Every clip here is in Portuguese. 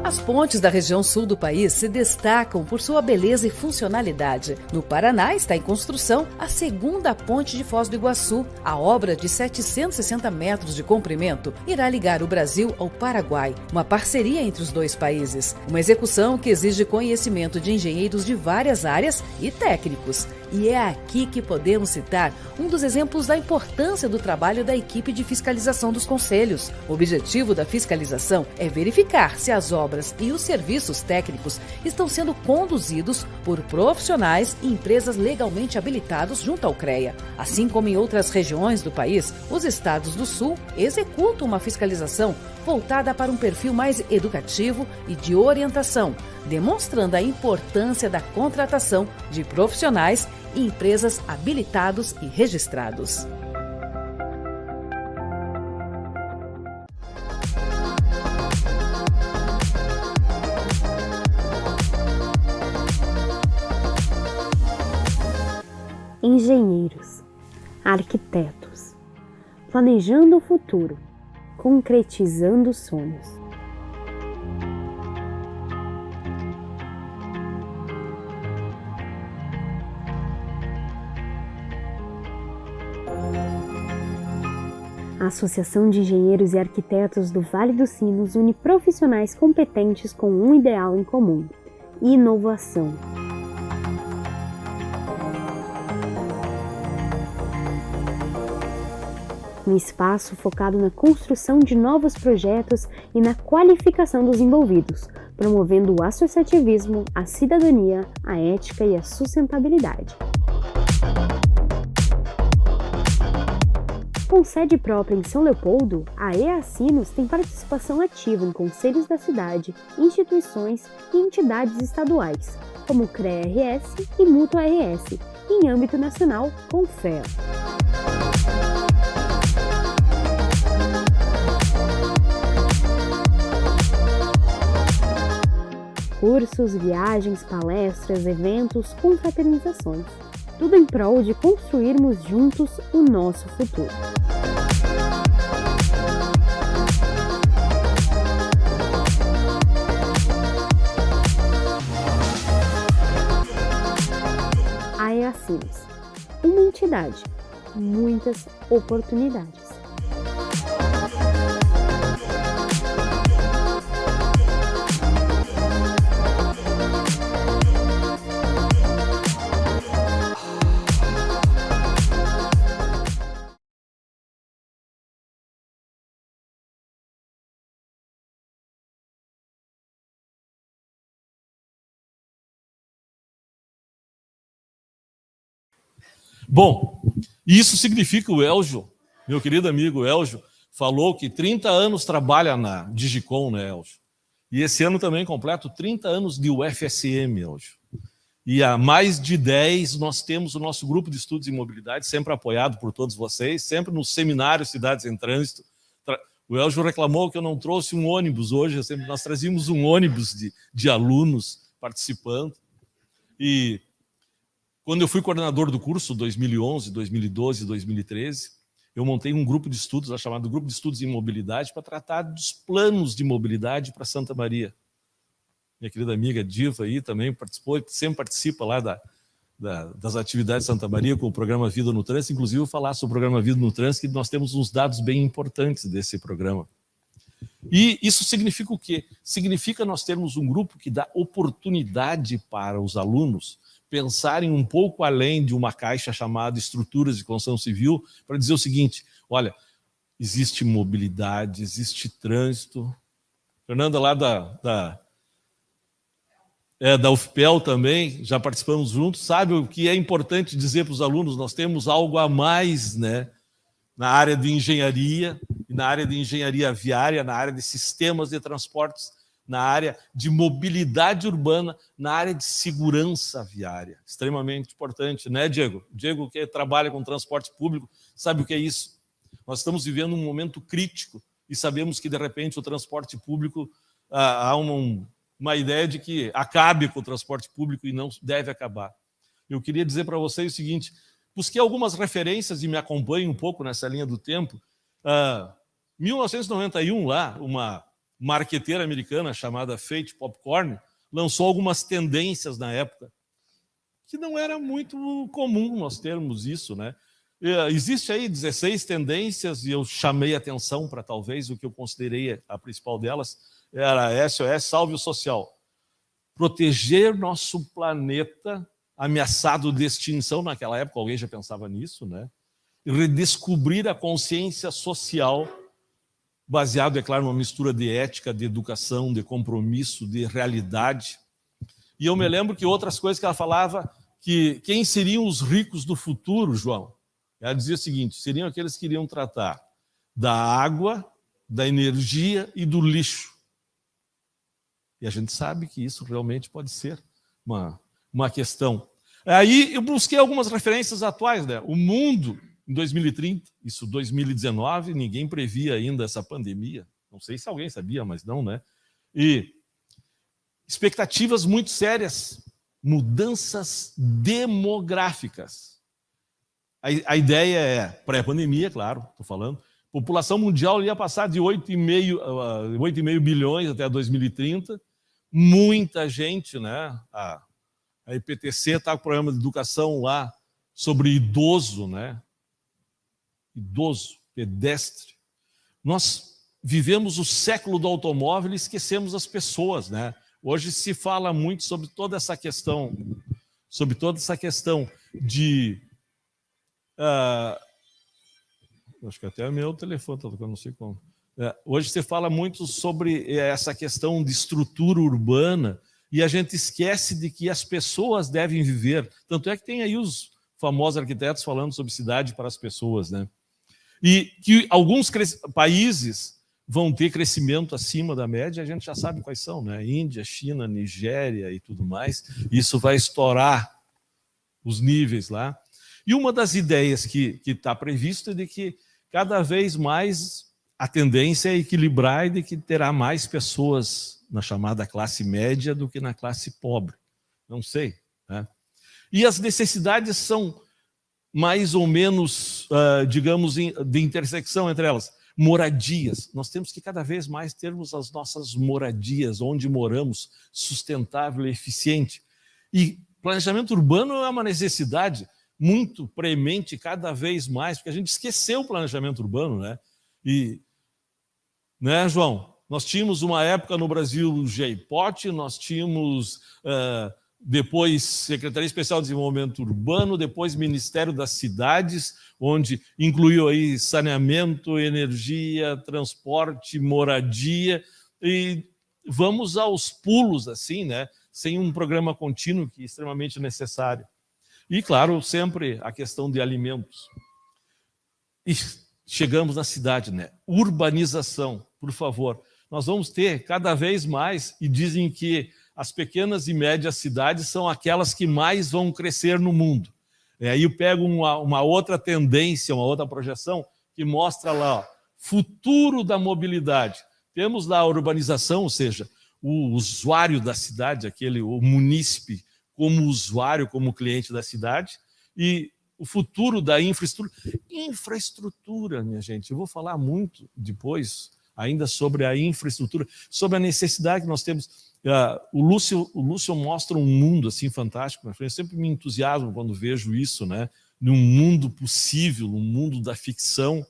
As pontes da região sul do país se destacam por sua beleza e funcionalidade. No Paraná está em construção a segunda ponte de Foz do Iguaçu. A obra, de 760 metros de comprimento, irá ligar o Brasil ao Paraguai, uma parceria entre os dois países. Uma execução que exige conhecimento de engenheiros de várias áreas e técnicos. E é aqui que podemos citar um dos exemplos da importância do trabalho da equipe de fiscalização dos concelhos. O objetivo da fiscalização é verificar se as obras e os serviços técnicos estão sendo conduzidos por profissionais e empresas legalmente habilitados junto ao CREA. Assim como em outras regiões do país, os estados do Sul executam uma fiscalização voltada para um perfil mais educativo e de orientação, demonstrando a importância da contratação de profissionais e empresas habilitados e registrados. Engenheiros, arquitetos, planejando o futuro, concretizando sonhos. A Associação de Engenheiros e Arquitetos do Vale dos Sinos une profissionais competentes com um ideal em comum: inovação. Um espaço focado na construção de novos projetos e na qualificação dos envolvidos, promovendo o associativismo, a cidadania, a ética e a sustentabilidade. Com sede própria em São Leopoldo, a EA Sinos tem participação ativa em conselhos da cidade, instituições e entidades estaduais, como o CREA-RS e Mútua-RS, e em âmbito nacional, com FEA. Cursos, viagens, palestras, eventos, confraternizações. Tudo em prol de construirmos juntos o nosso futuro. A EA Sinos, uma entidade, muitas oportunidades. Bom, isso significa o Elgio, meu querido amigo Elgio, falou que 30 anos trabalha na Digicom, né, Elgio? E esse ano também completo 30 anos de UFSM, Elgio. E há mais de 10 nós temos o nosso grupo de estudos em mobilidade, sempre apoiado por todos vocês, sempre no seminário Cidades em Trânsito. O Elgio reclamou que eu não trouxe um ônibus hoje, nós trazíamos um ônibus de alunos participando. E quando eu fui coordenador do curso, 2011, 2012, 2013, eu montei um grupo de estudos, chamado Grupo de Estudos em Mobilidade, para tratar dos planos de mobilidade para Santa Maria. Minha querida amiga Diva aí também participou, sempre participa lá das atividades de Santa Maria com o programa Vida no Trânsito. Inclusive, eu vou falar sobre o programa Vida no Trânsito, que nós temos uns dados bem importantes desse programa. E isso significa o quê? Significa nós termos um grupo que dá oportunidade para os alunos pensarem um pouco além de uma caixa chamada estruturas de construção civil, para dizer o seguinte: olha, existe mobilidade, existe trânsito. Fernanda lá da UFPEL também, já participamos juntos, sabe o que é importante dizer para os alunos? Nós temos algo a mais, né, na área de engenharia, na área de engenharia viária, na área de sistemas de transportes, na área de mobilidade urbana, na área de segurança viária. Extremamente importante, né, Diego? Diego, que trabalha com transporte público, sabe o que é isso? Nós estamos vivendo um momento crítico e sabemos que, de repente, o transporte público, há uma ideia de que acabe com o transporte público e não deve acabar. Eu queria dizer para vocês o seguinte: busquei algumas referências e me acompanhem um pouco nessa linha do tempo. 1991, lá, uma marqueteira americana chamada Faith Popcorn lançou algumas tendências na época, que não era muito comum nós termos isso, né? Existe aí 16 tendências, e eu chamei atenção para talvez o que eu considerei a principal delas, era SOS, Salve o Social. Proteger nosso planeta ameaçado de extinção, naquela época alguém já pensava nisso, né? E redescobrir a consciência social, baseado, é claro, numa mistura de ética, de educação, de compromisso, de realidade. E eu me lembro que outras coisas que ela falava, que quem seriam os ricos do futuro, João? Ela dizia o seguinte, seriam aqueles que iriam tratar da água, da energia e do lixo. E a gente sabe que isso realmente pode ser uma questão. Aí eu busquei algumas referências atuais, né? O mundo, em 2030, isso 2019, ninguém previa ainda essa pandemia. Não sei se alguém sabia, mas não, né? E expectativas muito sérias, mudanças demográficas. A ideia é, pré-pandemia, claro, estou falando, população mundial ia passar de 8,5 bilhões até 2030, muita gente, né? A IPTC está com o programa de educação lá sobre idoso, né? Idoso, pedestre. Nós vivemos o século do automóvel e esquecemos as pessoas, né? Hoje se fala muito sobre toda essa questão de acho que até o meu telefone está tocando, não sei como. Hoje se fala muito sobre essa questão de estrutura urbana e a gente esquece de que as pessoas devem viver. Tanto é que tem aí os famosos arquitetos falando sobre cidade para as pessoas, né? E que alguns países vão ter crescimento acima da média, a gente já sabe quais são, né? Índia, China, Nigéria e tudo mais. Isso vai estourar os níveis lá. E uma das ideias que está prevista é de que cada vez mais a tendência é equilibrar e de que terá mais pessoas na chamada classe média do que na classe pobre. Não sei, né? E as necessidades são mais ou menos, digamos, de intersecção entre elas. Moradias. Nós temos que cada vez mais termos as nossas moradias, onde moramos, sustentável e eficiente. E planejamento urbano é uma necessidade muito premente cada vez mais, porque a gente esqueceu o planejamento urbano, né? E, né, João? Nós tínhamos uma época no Brasil o GEIPOT, nós tínhamos depois Secretaria Especial de Desenvolvimento Urbano, depois Ministério das Cidades, onde incluiu aí saneamento, energia, transporte, moradia, e vamos aos pulos, assim, né? Sem um programa contínuo que é extremamente necessário. E, claro, sempre a questão de alimentos. E chegamos na cidade, né? Urbanização, por favor. Nós vamos ter cada vez mais, e dizem que as pequenas e médias cidades são aquelas que mais vão crescer no mundo. Aí eu pego uma outra tendência, uma outra projeção, que mostra lá, ó, futuro da mobilidade. Temos lá a urbanização, ou seja, o usuário da cidade, o munícipe como usuário, como cliente da cidade, e o futuro da infraestrutura. Infraestrutura, minha gente, eu vou falar muito depois ainda sobre a infraestrutura, sobre a necessidade que nós temos. O Lúcio mostra um mundo assim fantástico na frente. Eu sempre me entusiasmo quando vejo isso, né? Num mundo possível, num mundo da ficção.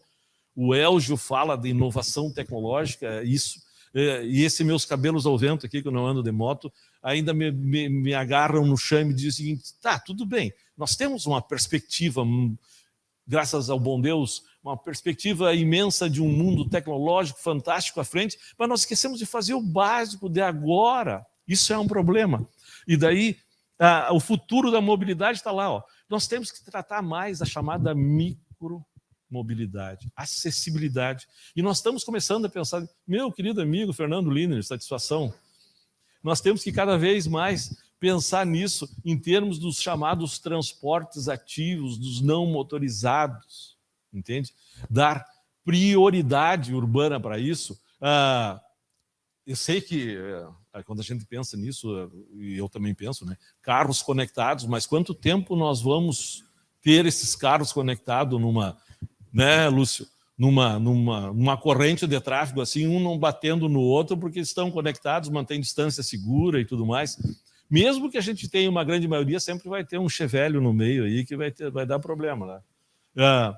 O Elgio fala de inovação tecnológica, isso. E esses meus cabelos ao vento aqui, que eu não ando de moto, ainda me agarram no chão e me dizem o seguinte: tá, tudo bem, nós temos uma perspectiva, graças ao bom Deus, uma perspectiva imensa de um mundo tecnológico fantástico à frente, mas nós esquecemos de fazer o básico de agora. Isso é um problema. E daí, o futuro da mobilidade está lá. Ó. Nós temos que tratar mais a chamada micromobilidade, acessibilidade. E nós estamos começando a pensar, meu querido amigo Fernando Liner, satisfação, nós temos que cada vez mais pensar nisso em termos dos chamados transportes ativos, dos não motorizados, entende? Dar prioridade urbana para isso. Eu sei que, quando a gente pensa nisso, e eu também penso, né? Carros conectados, mas quanto tempo nós vamos ter esses carros conectados né, Lúcio? numa corrente de tráfego, assim, um não batendo no outro, porque estão conectados, mantém distância segura e tudo mais. Mesmo que a gente tenha uma grande maioria, sempre vai ter um chevelho no meio aí que vai dar problema, né?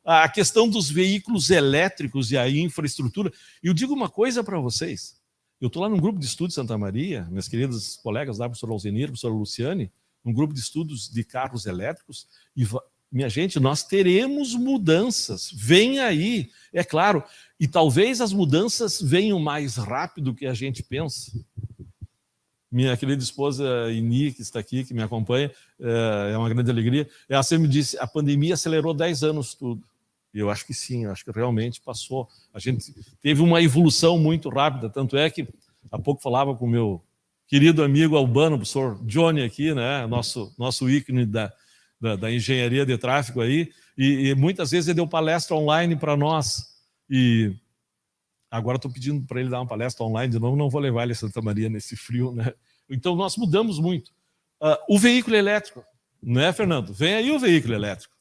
A questão dos veículos elétricos e a infraestrutura. Eu digo uma coisa para vocês. Eu estou lá num grupo de estudos de Santa Maria, minhas queridas colegas lá, professor Alzenir, professor Luciane, um grupo de estudos de carros elétricos, e minha gente, nós teremos mudanças, vem aí, é claro, e talvez as mudanças venham mais rápido do que a gente pensa. Minha querida esposa Ini, que está aqui, que me acompanha, é uma grande alegria, ela sempre me disse, a pandemia acelerou 10 anos tudo. E eu acho que sim, eu acho que realmente passou. A gente teve uma evolução muito rápida, tanto é que há pouco falava com o meu querido amigo Albano, o professor Johnny aqui, né, nosso ícone da engenharia de tráfego aí, e muitas vezes ele deu palestra online para nós, e agora estou pedindo para ele dar uma palestra online de novo, não vou levar ele a Santa Maria nesse frio, né? Então nós mudamos muito. O veículo elétrico, não é, Fernando? Vem aí o veículo elétrico,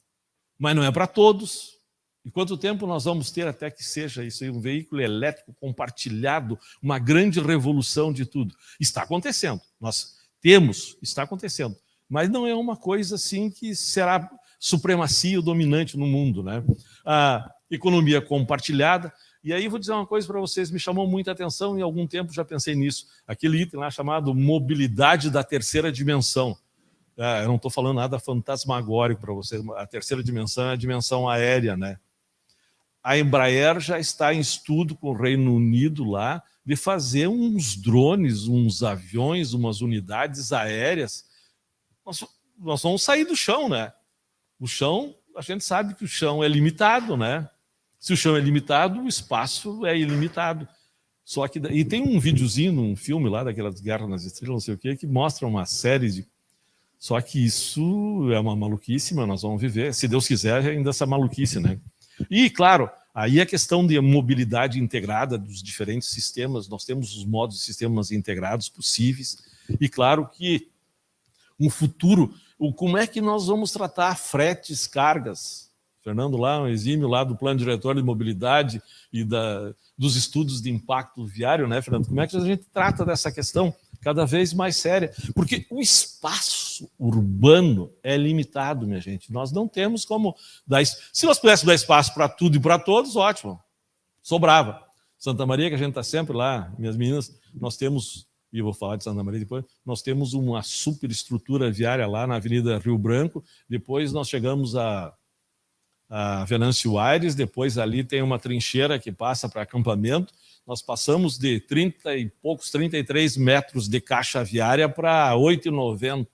mas não é para todos. E quanto tempo nós vamos ter até que seja isso aí, um veículo elétrico compartilhado, uma grande revolução de tudo? Está acontecendo, está acontecendo. Mas não é uma coisa assim que será supremacia ou dominante no mundo, né? A economia compartilhada. E aí vou dizer uma coisa para vocês, me chamou muita atenção, e há algum tempo já pensei nisso. Aquele item lá chamado mobilidade da terceira dimensão. Eu não estou falando nada fantasmagórico para vocês. A terceira dimensão é a dimensão aérea, né? A Embraer já está em estudo com o Reino Unido lá de fazer uns drones, uns aviões, umas unidades aéreas. Nós vamos sair do chão, né? O chão, a gente sabe que o chão é limitado, né? Se o chão é limitado, o espaço é ilimitado. Só que, e tem um videozinho, um filme lá daquelas Guerras nas Estrelas, não sei o quê, que mostra uma série de... Só que isso é uma maluquice, mas nós vamos viver, se Deus quiser, ainda essa maluquice, né? E, claro, aí a questão de mobilidade integrada dos diferentes sistemas, nós temos os modos de sistemas integrados possíveis, e claro que um futuro, como é que nós vamos tratar fretes, cargas? Fernando lá, um exímio lá do Plano Diretor de Mobilidade e dos estudos de impacto viário, né, Fernando? Como é que a gente trata dessa questão cada vez mais séria? Porque o espaço urbano é limitado, minha gente. Nós não temos como dar... Se nós pudéssemos dar espaço para tudo e para todos, ótimo. Sobrava. Santa Maria, que a gente está sempre lá, minhas meninas, nós temos... E eu vou falar de Santa Maria depois, nós temos uma superestrutura viária lá na Avenida Rio Branco, depois nós chegamos a Venâncio Aires, depois ali tem uma trincheira que passa para acampamento, nós passamos de 33 metros de caixa viária para 8,90.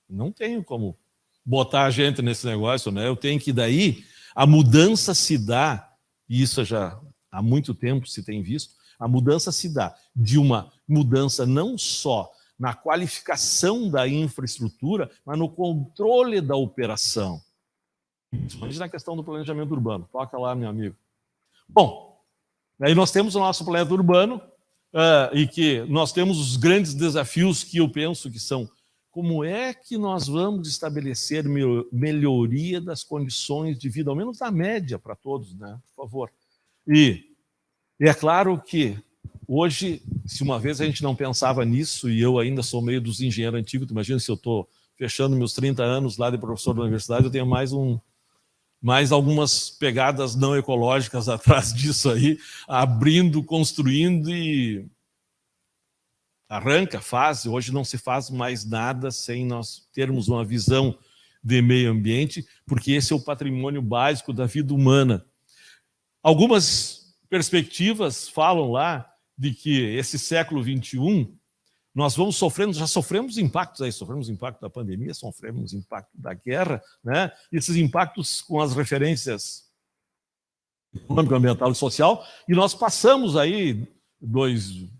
Não tenho como botar a gente nesse negócio, né? Eu tenho que daí, a mudança se dá, e isso já há muito tempo se tem visto, a mudança se dá de uma mudança não só na qualificação da infraestrutura, mas no controle da operação. Principalmente na questão do planejamento urbano. Toca lá, meu amigo. Bom, aí nós temos o nosso planeta urbano e que nós temos os grandes desafios que eu penso que são como é que nós vamos estabelecer melhoria das condições de vida, ao menos na média para todos, né? Por favor. E é claro que hoje, se uma vez a gente não pensava nisso, e eu ainda sou meio dos engenheiros antigos, tu imagina se eu estou fechando meus 30 anos lá de professor da universidade, eu tenho mais algumas pegadas não ecológicas atrás disso aí, abrindo, construindo e arranca, faz. Hoje não se faz mais nada sem nós termos uma visão de meio ambiente, porque esse é o patrimônio básico da vida humana. Algumas perspectivas falam lá de que esse século XXI nós vamos sofrendo, já sofremos impactos aí, sofremos impacto da pandemia, sofremos impacto da guerra, né? Esses impactos com as referências econômico, ambiental e social, e nós passamos aí,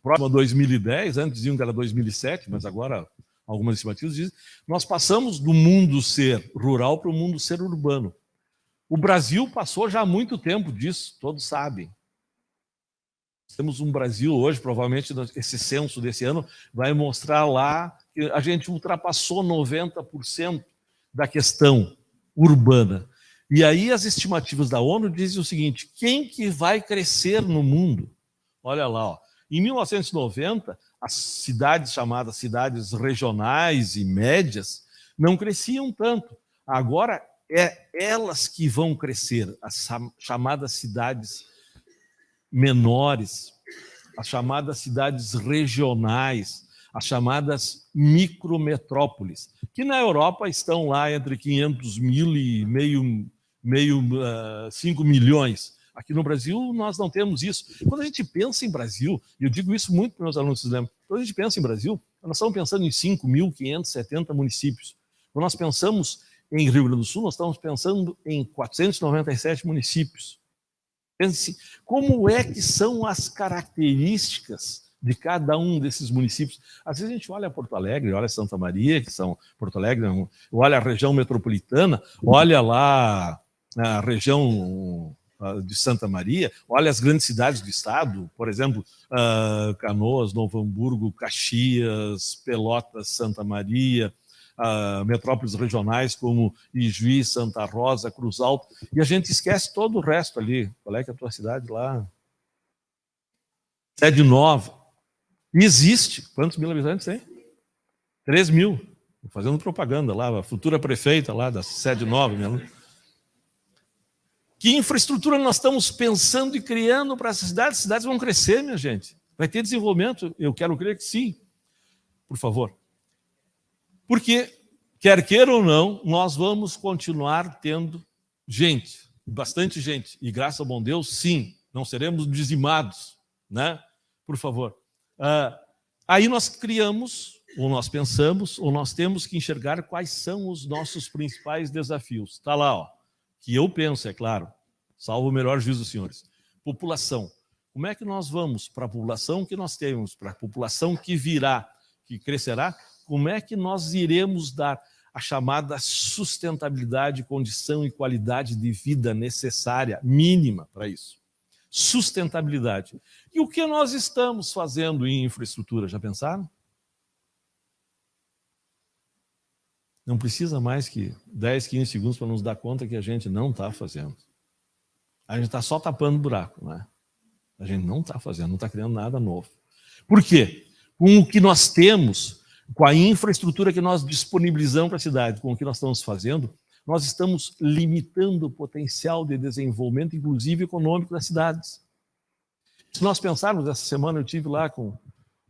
próximo a 2010, antes diziam que era 2007, mas agora algumas estimativas dizem, nós passamos do mundo ser rural para o mundo ser urbano. O Brasil passou já há muito tempo disso, todos sabem. Temos um Brasil hoje, provavelmente esse censo desse ano vai mostrar lá que a gente ultrapassou 90% da questão urbana. E aí as estimativas da ONU dizem o seguinte: quem que vai crescer no mundo? Olha lá, ó. Em 1990, as cidades chamadas cidades regionais e médias não cresciam tanto. Agora é elas que vão crescer, as chamadas cidades menores, as chamadas cidades regionais, as chamadas micrometrópoles, que na Europa estão lá entre 500 mil e 5 milhões. Aqui no Brasil, nós não temos isso. Quando a gente pensa em Brasil, e eu digo isso muito para meus alunos, quando a gente pensa em Brasil, nós estamos pensando em 5.570 municípios. Quando nós pensamos em Rio Grande do Sul, nós estamos pensando em 497 municípios. Pense como é que são as características de cada um desses municípios. Às vezes a gente olha Porto Alegre, olha Santa Maria, que são Porto Alegre, olha a região metropolitana, olha lá a região de Santa Maria, olha as grandes cidades do estado, por exemplo, Canoas, Novo Hamburgo, Caxias, Pelotas, Santa Maria, metrópoles regionais como Ijuí, Santa Rosa, Cruz Alta, e a gente esquece todo o resto ali. Qual é que é a tua cidade lá? Sede Nova. E existe. Quantos mil habitantes tem? 3 mil. Estou fazendo propaganda lá, a futura prefeita lá da Sede Nova. Que infraestrutura nós estamos pensando e criando para essas cidades? As cidades vão crescer, minha gente. Vai ter desenvolvimento? Eu quero crer que sim. Por favor. Porque, quer queira ou não, nós vamos continuar tendo gente, bastante gente. E graças ao bom Deus, sim, não seremos dizimados, né? Por favor. Aí nós criamos, ou nós pensamos, ou nós temos que enxergar quais são os nossos principais desafios. Está lá, ó, que eu penso, é claro, salvo o melhor juízo dos senhores. População. Como é que nós vamos para a população que nós temos, para a população que virá, que crescerá? Como é que nós iremos dar a chamada sustentabilidade, condição e qualidade de vida necessária, mínima para isso? Sustentabilidade. E o que nós estamos fazendo em infraestrutura? Já pensaram? Não precisa mais que 10, 15 segundos para nos dar conta que a gente não está fazendo. A gente está só tapando buraco, né? A gente não está fazendo, não está criando nada novo. Por quê? Com o que nós temos, com a infraestrutura que nós disponibilizamos para a cidade, com o que nós estamos fazendo, nós estamos limitando o potencial de desenvolvimento, inclusive econômico, das cidades. Se nós pensarmos, essa semana eu tive lá com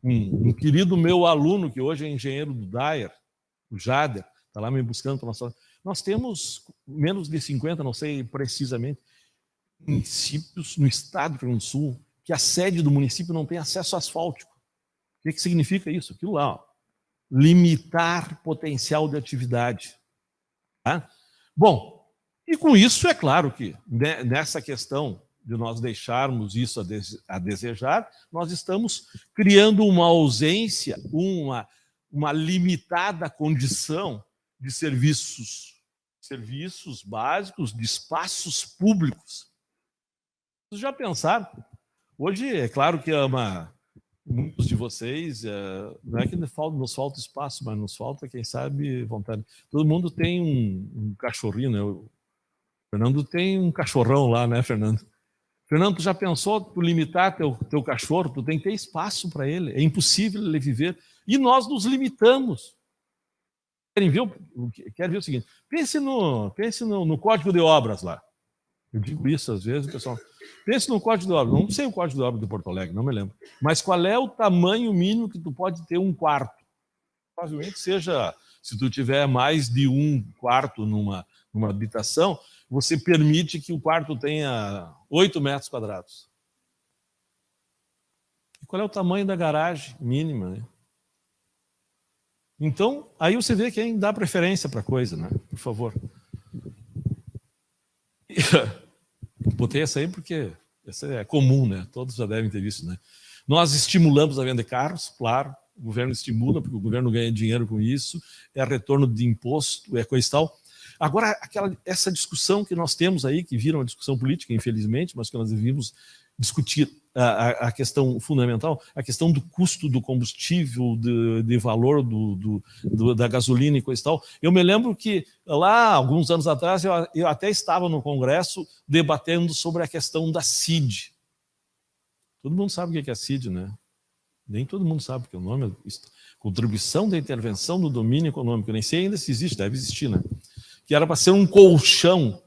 um querido meu aluno, que hoje é engenheiro do DAER, o Jader, está lá me buscando para nós temos menos de 50, não sei precisamente, municípios no estado do Rio Grande do Sul, que a sede do município não tem acesso asfáltico. O que significa isso? Aquilo lá, ó. Limitar potencial de atividade. Tá? Bom, e com isso é claro que nessa questão de nós deixarmos isso a desejar, nós estamos criando uma ausência, uma limitada condição de serviços básicos, de espaços públicos. Vocês já pensaram? Hoje, é claro que muitos de vocês, não é que nos falta espaço, mas nos falta, quem sabe, vontade. Todo mundo tem um cachorrinho, né? O Fernando tem um cachorrão lá, né, Fernando? Fernando, tu já pensou tu limitar teu cachorro? Tu tem que ter espaço para ele. É impossível ele viver. E nós nos limitamos. Querem ver o seguinte? Pense no Código de Obras lá. Eu digo isso às vezes, o pessoal... Pense no Código de Obras. Não sei o Código de Obras de Porto Alegre, não me lembro. Mas qual é o tamanho mínimo que tu pode ter um quarto? Provavelmente seja, se tu tiver mais de um quarto numa habitação, você permite que o quarto tenha 8 metros quadrados. E qual é o tamanho da garagem mínima, né? Então, aí você vê quem dá preferência para a coisa, né? Por favor. Botei essa aí porque essa é comum, né? Todos já devem ter visto, né? Nós estimulamos a venda de carros, claro. O governo estimula, porque o governo ganha dinheiro com isso. É retorno de imposto, é coisa e tal. Agora, essa discussão que nós temos aí, que vira uma discussão política, infelizmente, mas que nós devíamos discutir a questão fundamental, a questão do custo do combustível, de valor da gasolina e coisa e tal. Eu me lembro que lá, alguns anos atrás, eu até estava no Congresso debatendo sobre a questão da CID. Todo mundo sabe o que é a CID, né? Nem todo mundo sabe, porque o nome é Contribuição da Intervenção do Domínio Econômico. Eu nem sei ainda se existe, deve existir, né? Que era para ser um colchão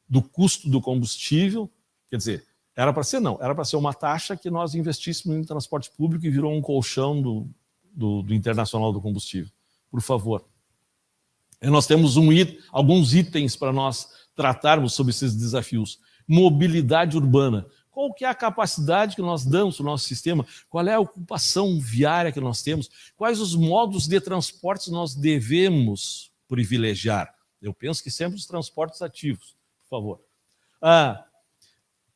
do custo do combustível, quer dizer, era para ser uma taxa que nós investíssemos em transporte público e virou um colchão do internacional do combustível. Por favor. E nós temos alguns itens para nós tratarmos sobre esses desafios. Mobilidade urbana. Qual que é a capacidade que nós damos para o nosso sistema? Qual é a ocupação viária que nós temos? Quais os modos de transporte nós devemos privilegiar? Eu penso que sempre os transportes ativos, por favor.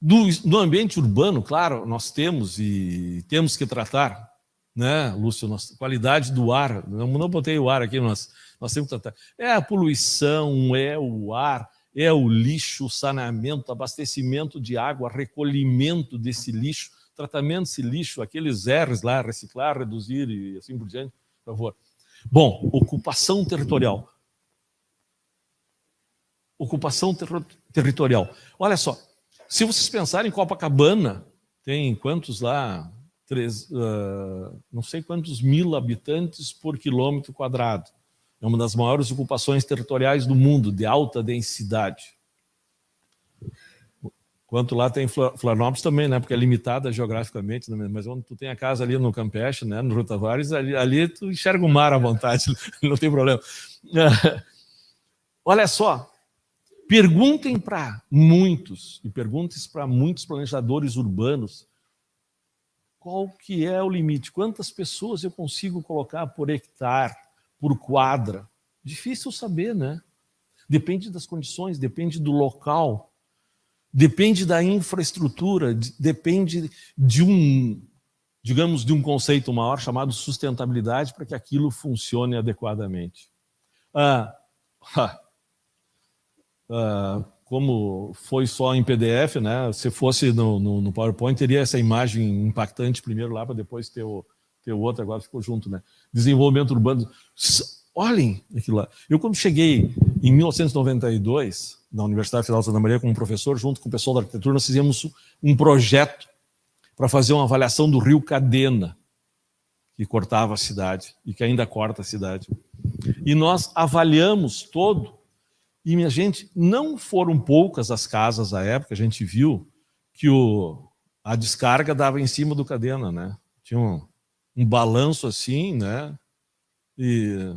No ambiente urbano, claro, nós temos que tratar, né, Lúcio, qualidade do ar. Não botei o ar aqui, nós temos que tratar. É a poluição, é o ar, é o lixo, saneamento, abastecimento de água, recolhimento desse lixo, tratamento desse lixo, aqueles R's lá, reciclar, reduzir e assim por diante, por favor. Bom, ocupação territorial. Ocupação territorial. Olha só, se vocês pensarem em Copacabana, tem quantos lá? Não sei quantos mil habitantes por quilômetro quadrado. É uma das maiores ocupações territoriais do mundo, de alta densidade. Quanto lá tem Florianópolis também, né? Porque é limitada geograficamente, né? Mas onde tu tem a casa ali no Campeche, né? No Rio Tavares, ali tu enxerga o mar à vontade, não tem problema. Olha só, perguntem para muitos planejadores urbanos qual que é o limite, quantas pessoas eu consigo colocar por hectare, por quadra. Difícil saber, né? Depende das condições, depende do local, depende da infraestrutura, depende de um conceito maior chamado sustentabilidade para que aquilo funcione adequadamente. Como foi só em PDF, né? Se fosse no PowerPoint, teria essa imagem impactante primeiro lá, para depois ter o outro, agora ficou junto, né? Desenvolvimento urbano. Olhem aquilo lá. Eu, quando cheguei em 1992, na Universidade Federal de Santa Maria, como professor, junto com o pessoal da arquitetura, nós fizemos um projeto para fazer uma avaliação do rio Cadena, que cortava a cidade e que ainda corta a cidade. E nós avaliamos todo. E, minha gente, não foram poucas as casas à época, a gente viu que a descarga dava em cima do Cadena, né? Tinha um balanço assim, né? E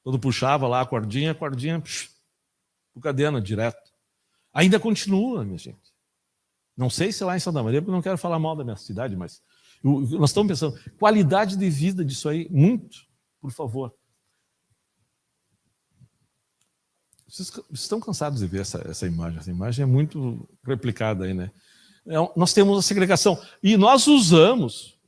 quando puxava lá a cordinha, o Cadena direto. Ainda continua, minha gente. Não sei se lá em Santa Maria, porque eu não quero falar mal da minha cidade, mas nós estamos pensando, qualidade de vida disso aí, muito, por favor. Vocês estão cansados de ver essa imagem. Essa imagem é muito replicada aí, né? Nós temos a segregação. E nós usamos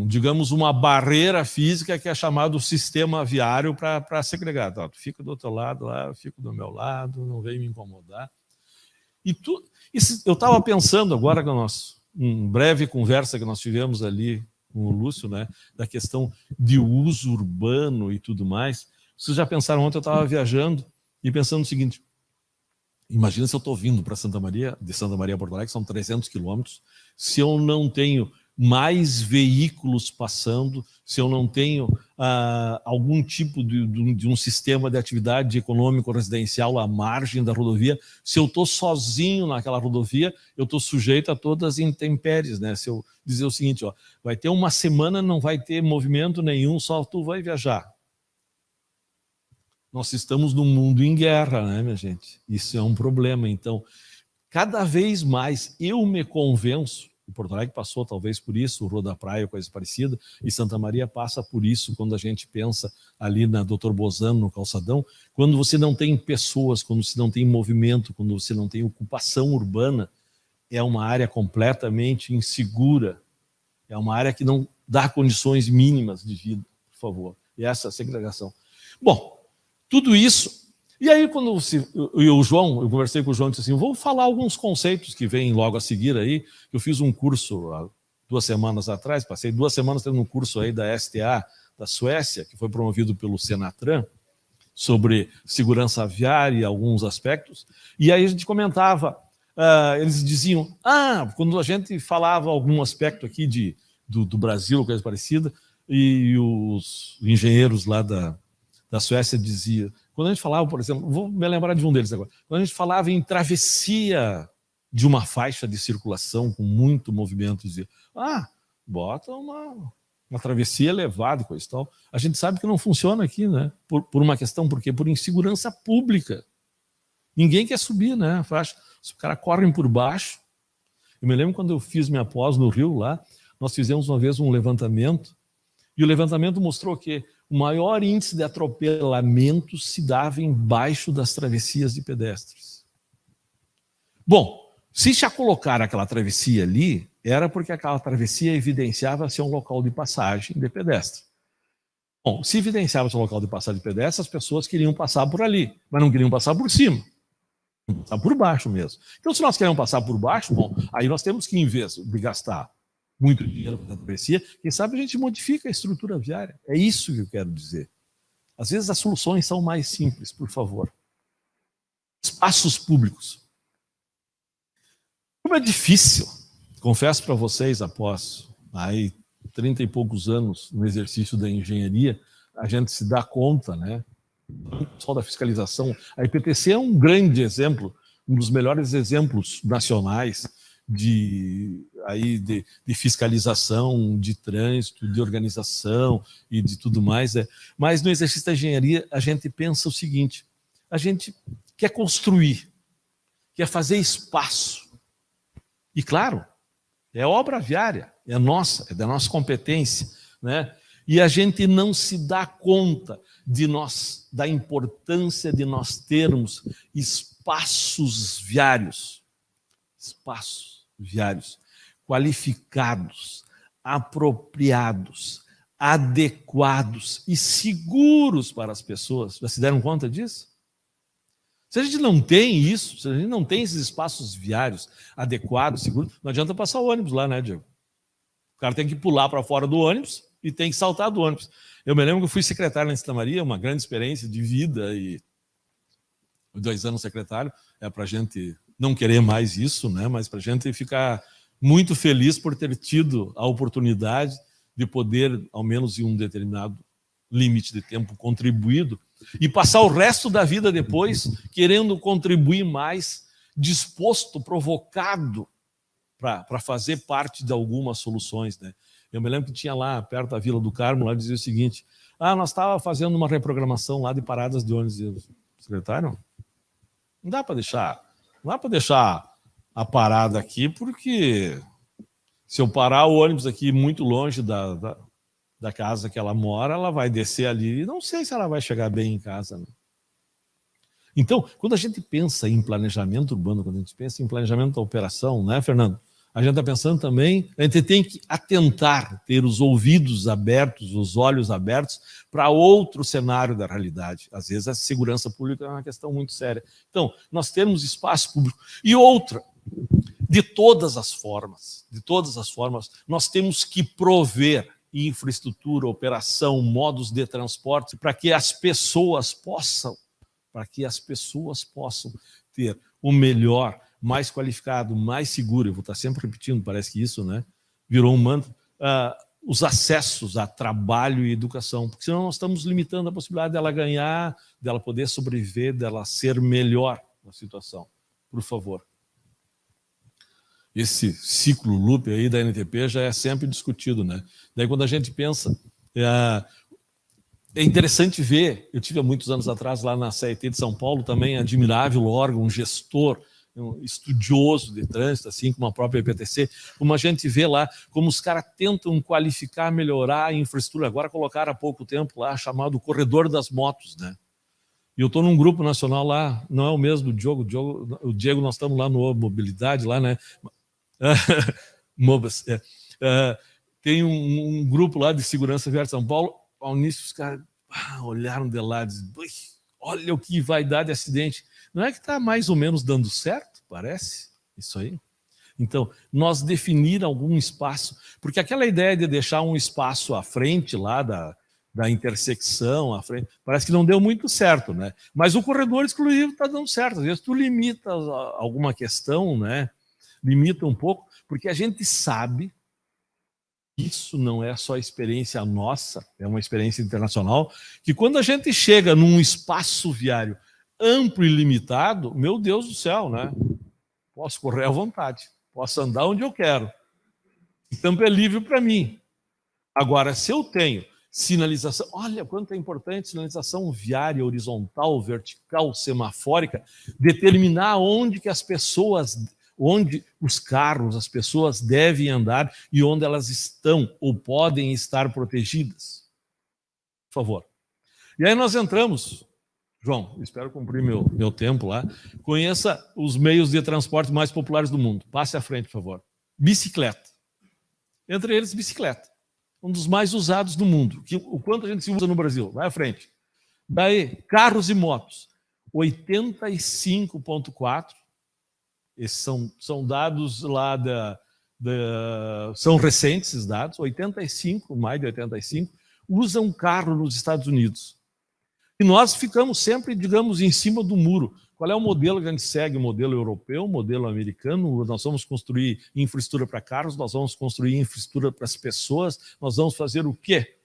digamos, uma barreira física que é chamado sistema viário para segregar. Tá, tu fica do outro lado lá, eu fico do meu lado, não vem me incomodar. Eu estava pensando agora com uma breve conversa que nós tivemos ali com o Lúcio, né, da questão de uso urbano e tudo mais. Vocês já pensaram, ontem eu estava viajando e pensando o seguinte, imagina se eu estou vindo para Santa Maria, de Santa Maria a Porto Alegre, são 300 quilômetros, se eu não tenho mais veículos passando, se eu não tenho algum tipo de um sistema de atividade econômico-residencial à margem da rodovia, se eu estou sozinho naquela rodovia, eu estou sujeito a todas as intempéries, né? Se eu dizer o seguinte, ó, vai ter uma semana, não vai ter movimento nenhum, só tu vai viajar. Nós estamos num mundo em guerra, né, minha gente? Isso é um problema. Então, cada vez mais eu me convenço, e Porto Alegre passou talvez por isso, o Rua da Praia, coisa parecida, e Santa Maria passa por isso quando a gente pensa ali na Dr. Bozano, no Calçadão, quando você não tem pessoas, quando você não tem movimento, quando você não tem ocupação urbana, é uma área completamente insegura, é uma área que não dá condições mínimas de vida, por favor. E essa é a segregação. Bom, Tudo isso. E aí, quando o João, eu conversei com o João e disse assim, vou falar alguns conceitos que vêm logo a seguir aí. Eu fiz um curso há 2 semanas atrás, passei 2 semanas tendo um curso aí da STA, da Suécia, que foi promovido pelo Senatran, sobre segurança viária e alguns aspectos. E aí a gente comentava, eles diziam, quando a gente falava algum aspecto aqui do Brasil, coisa parecida, e os engenheiros lá da Suécia diziam, quando a gente falava, por exemplo, vou me lembrar de um deles agora, quando a gente falava em travessia de uma faixa de circulação com muito movimento, dizia, bota uma travessia elevada e coisa e tal. A gente sabe que não funciona aqui, né? Por uma questão, por quê? Por insegurança pública. Ninguém quer subir, né? A faixa. Os caras correm por baixo. Eu me lembro quando eu fiz minha pós no Rio, lá, nós fizemos uma vez um levantamento, e o levantamento mostrou que o maior índice de atropelamento se dava embaixo das travessias de pedestres. Bom, se já colocaram aquela travessia ali, era porque aquela travessia evidenciava ser um local de passagem de pedestre. Bom, se evidenciava ser um local de passagem de pedestre, as pessoas queriam passar por ali, mas não queriam passar por cima. Queriam passar por baixo mesmo. Então, se nós queremos passar por baixo, bom, aí nós temos que, em vez de gastar muito dinheiro para a travessia, quem sabe a gente modifica a estrutura viária. É isso que eu quero dizer. Às vezes as soluções são mais simples, por favor. Espaços públicos. Como é difícil, confesso para vocês, após aí 30 e poucos anos no exercício da engenharia, a gente se dá conta, né? O pessoal da fiscalização, a IPTC é um grande exemplo, um dos melhores exemplos nacionais de fiscalização, de trânsito, de organização e de tudo mais. Mas no exercício da engenharia, a gente pensa o seguinte, a gente quer construir, quer fazer espaço. E claro, é obra viária, é nossa, é da nossa competência, né? E a gente não se dá conta da importância de nós termos espaços viários qualificados, apropriados, adequados e seguros para as pessoas. Já se deram conta disso? Se a gente não tem isso, se a gente não tem esses espaços viários adequados, seguros, não adianta passar o ônibus lá, né, Diego? O cara tem que pular para fora do ônibus e tem que saltar do ônibus. Eu me lembro que eu fui secretário na Santa Maria, uma grande experiência de vida, e 2 anos secretário, para a gente não querer mais isso, né? Mas para a gente ficar muito feliz por ter tido a oportunidade de poder, ao menos em um determinado limite de tempo, contribuído, e passar o resto da vida depois querendo contribuir mais, disposto, provocado para fazer parte de algumas soluções, né? Eu me lembro que tinha lá, perto da Vila do Carmo, lá dizia o seguinte, nós estávamos fazendo uma reprogramação lá de paradas de ônibus. Eu, secretário, não dá para deixar a parada aqui, porque se eu parar o ônibus aqui muito longe da casa que ela mora, ela vai descer ali e não sei se ela vai chegar bem em casa, né? Então, quando a gente pensa em planejamento urbano, quando a gente pensa em planejamento da operação, né, Fernando? A gente está pensando também, a gente tem que atentar, ter os ouvidos abertos, os olhos abertos para outro cenário da realidade. Às vezes a segurança pública é uma questão muito séria. Então, nós temos espaço público. E outra, de todas as formas, nós temos que prover infraestrutura, operação, modos de transporte para que as pessoas possam ter o melhor, mais qualificado, mais seguro. Eu vou estar sempre repetindo, parece que isso, né, virou um mantra, os acessos a trabalho e educação, porque senão nós estamos limitando a possibilidade dela ganhar, dela poder sobreviver, dela ser melhor na situação. Por favor. Esse ciclo loop aí da NTP já é sempre discutido, né? Daí quando a gente pensa, é interessante ver, eu tive há muitos anos atrás lá na CET de São Paulo também, admirável órgão, um gestor, um estudioso de trânsito, assim como a própria IPTC, como a gente vê lá, como os caras tentam qualificar, melhorar a infraestrutura. Agora colocaram há pouco tempo lá, chamado Corredor das Motos, né? E eu estou num grupo nacional lá, não é o mesmo do Diogo, o Diego, nós estamos lá no Mobilidade, lá, né? Tem um grupo lá de segurança viária de São Paulo. Ao início os caras olharam de lá e disseram, olha o que vai dar de acidente. Não é que está mais ou menos dando certo? Parece isso aí. Então, nós definir algum espaço, porque aquela ideia de deixar um espaço à frente lá da intersecção, à frente, parece que não deu muito certo, né? Mas o corredor exclusivo está dando certo. Às vezes tu limita alguma questão, né? Limita um pouco, porque a gente sabe que isso não é só experiência nossa, é uma experiência internacional, que quando a gente chega num espaço viário amplo e limitado, meu Deus do céu, né? Posso correr à vontade. Posso andar onde eu quero. O campo é livre para mim. Agora, se eu tenho sinalização, olha quanto é importante sinalização viária, horizontal, vertical, semafórica, determinar onde que as pessoas, onde os carros, as pessoas devem andar e onde elas estão ou podem estar protegidas. Por favor. E aí nós entramos, João, espero cumprir meu tempo lá. Conheça os meios de transporte mais populares do mundo. Passe à frente, por favor. Bicicleta. Entre eles, bicicleta. Um dos mais usados do mundo. O quanto a gente se usa no Brasil. Vai à frente. Daí, carros e motos. 85,4. Esses são dados lá são recentes esses dados. 85, mais de 85, usam carro nos Estados Unidos. E nós ficamos sempre, digamos, em cima do muro. Qual é o modelo que a gente segue? O modelo europeu, o modelo americano? Nós vamos construir infraestrutura para carros, nós vamos construir infraestrutura para as pessoas, nós vamos fazer o quê?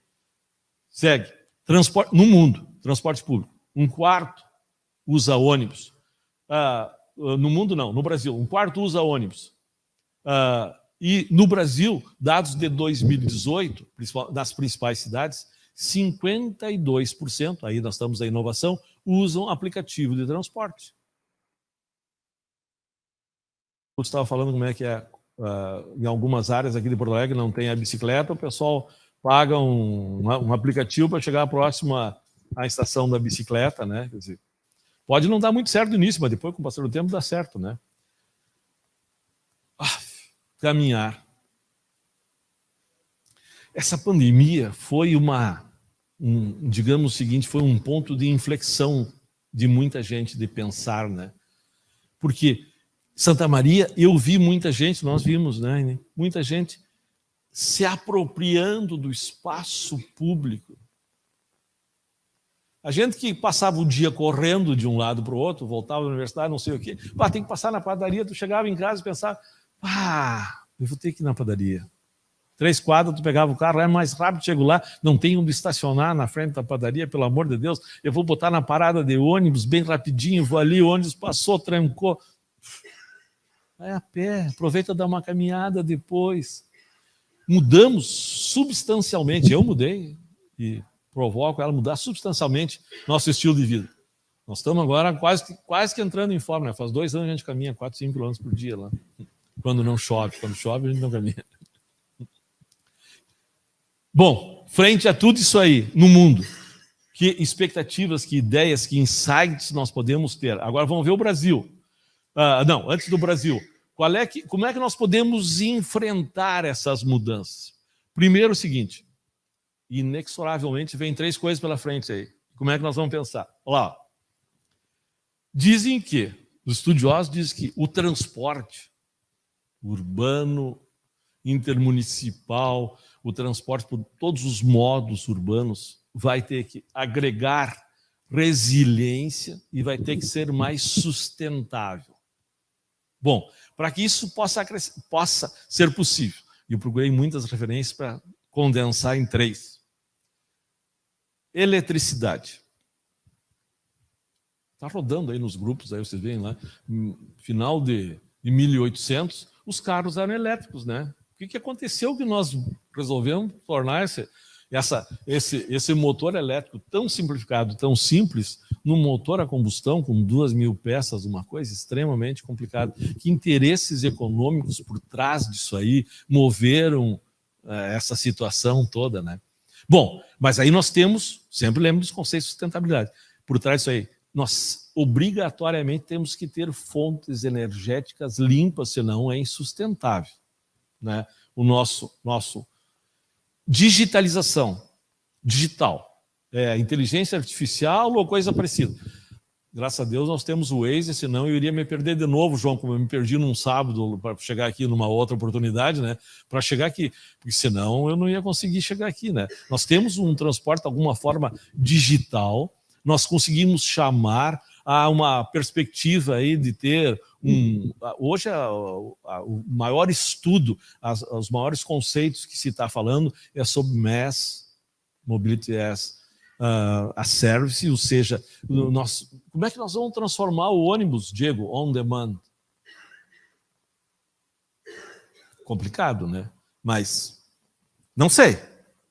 Segue. Transporte, no mundo, transporte público. 1/4 usa ônibus. No mundo não, no Brasil. 1/4 usa ônibus. E no Brasil, dados de 2018, das principais cidades, 52%, aí nós estamos na inovação, usam aplicativo de transporte. Você estava falando como é que é, em algumas áreas aqui de Porto Alegre não tem a bicicleta, o pessoal paga um aplicativo para chegar próximo à estação da bicicleta, né? Quer dizer, pode não dar muito certo no início, mas depois, com o passar do tempo, dá certo, né? Caminhar. Essa pandemia foi digamos o seguinte, foi um ponto de inflexão de muita gente de pensar, né? Porque Santa Maria, eu vi muita gente, nós vimos, né? Muita gente se apropriando do espaço público. A gente que passava o dia correndo de um lado para o outro, voltava da universidade, não sei o quê, tem que passar na padaria, tu chegava em casa e pensava, eu vou ter que ir na padaria. 3 quadras, tu pegava o carro, é mais rápido, chego lá, não tem onde estacionar na frente da padaria, pelo amor de Deus, eu vou botar na parada de ônibus bem rapidinho, vou ali, o ônibus passou, trancou. Vai a pé, aproveita dar uma caminhada depois. Mudamos substancialmente, eu mudei e provoco ela mudar substancialmente nosso estilo de vida. Nós estamos agora quase que entrando em forma, né? Faz 2 anos a gente caminha 4, 5 quilômetros por dia lá. Quando não chove, quando chove a gente não caminha. Bom, frente a tudo isso aí no mundo, que expectativas, que ideias, que insights nós podemos ter? Agora vamos ver o Brasil. Antes do Brasil, como é que nós podemos enfrentar essas mudanças? Primeiro o seguinte, inexoravelmente vem 3 coisas pela frente aí. Como é que nós vamos pensar? Olha lá. Dizem que, os estudiosos dizem que o transporte urbano, intermunicipal, o transporte por todos os modos urbanos vai ter que agregar resiliência e vai ter que ser mais sustentável. Bom, para que isso possa ser possível, eu procurei muitas referências para condensar em 3. Eletricidade. Está rodando aí nos grupos, aí vocês veem lá, final de 1800, os carros eram elétricos, né? O que aconteceu que nós resolvemos tornar esse motor elétrico tão simplificado, tão simples, num motor a combustão com 2.000 peças, uma coisa extremamente complicada. Que interesses econômicos por trás disso aí moveram essa situação toda, né? Bom, mas aí nós temos, sempre lembro dos conceitos de sustentabilidade, por trás disso aí, nós obrigatoriamente temos que ter fontes energéticas limpas, senão é insustentável. Né? O nosso digitalização digital inteligência artificial ou coisa parecida. Graças a Deus nós temos o Waze, senão eu iria me perder de novo, João, como eu me perdi num sábado para chegar aqui numa outra oportunidade, né? Para chegar aqui, porque senão eu não ia conseguir chegar aqui, né? Nós temos um transporte de alguma forma digital, nós conseguimos chamar a uma perspectiva aí de ter hoje o maior estudo, os maiores conceitos que se está falando é sobre Mass Mobility as a service, ou seja, como é que nós vamos transformar o ônibus, Diego, on demand? Complicado, né? Mas, não sei,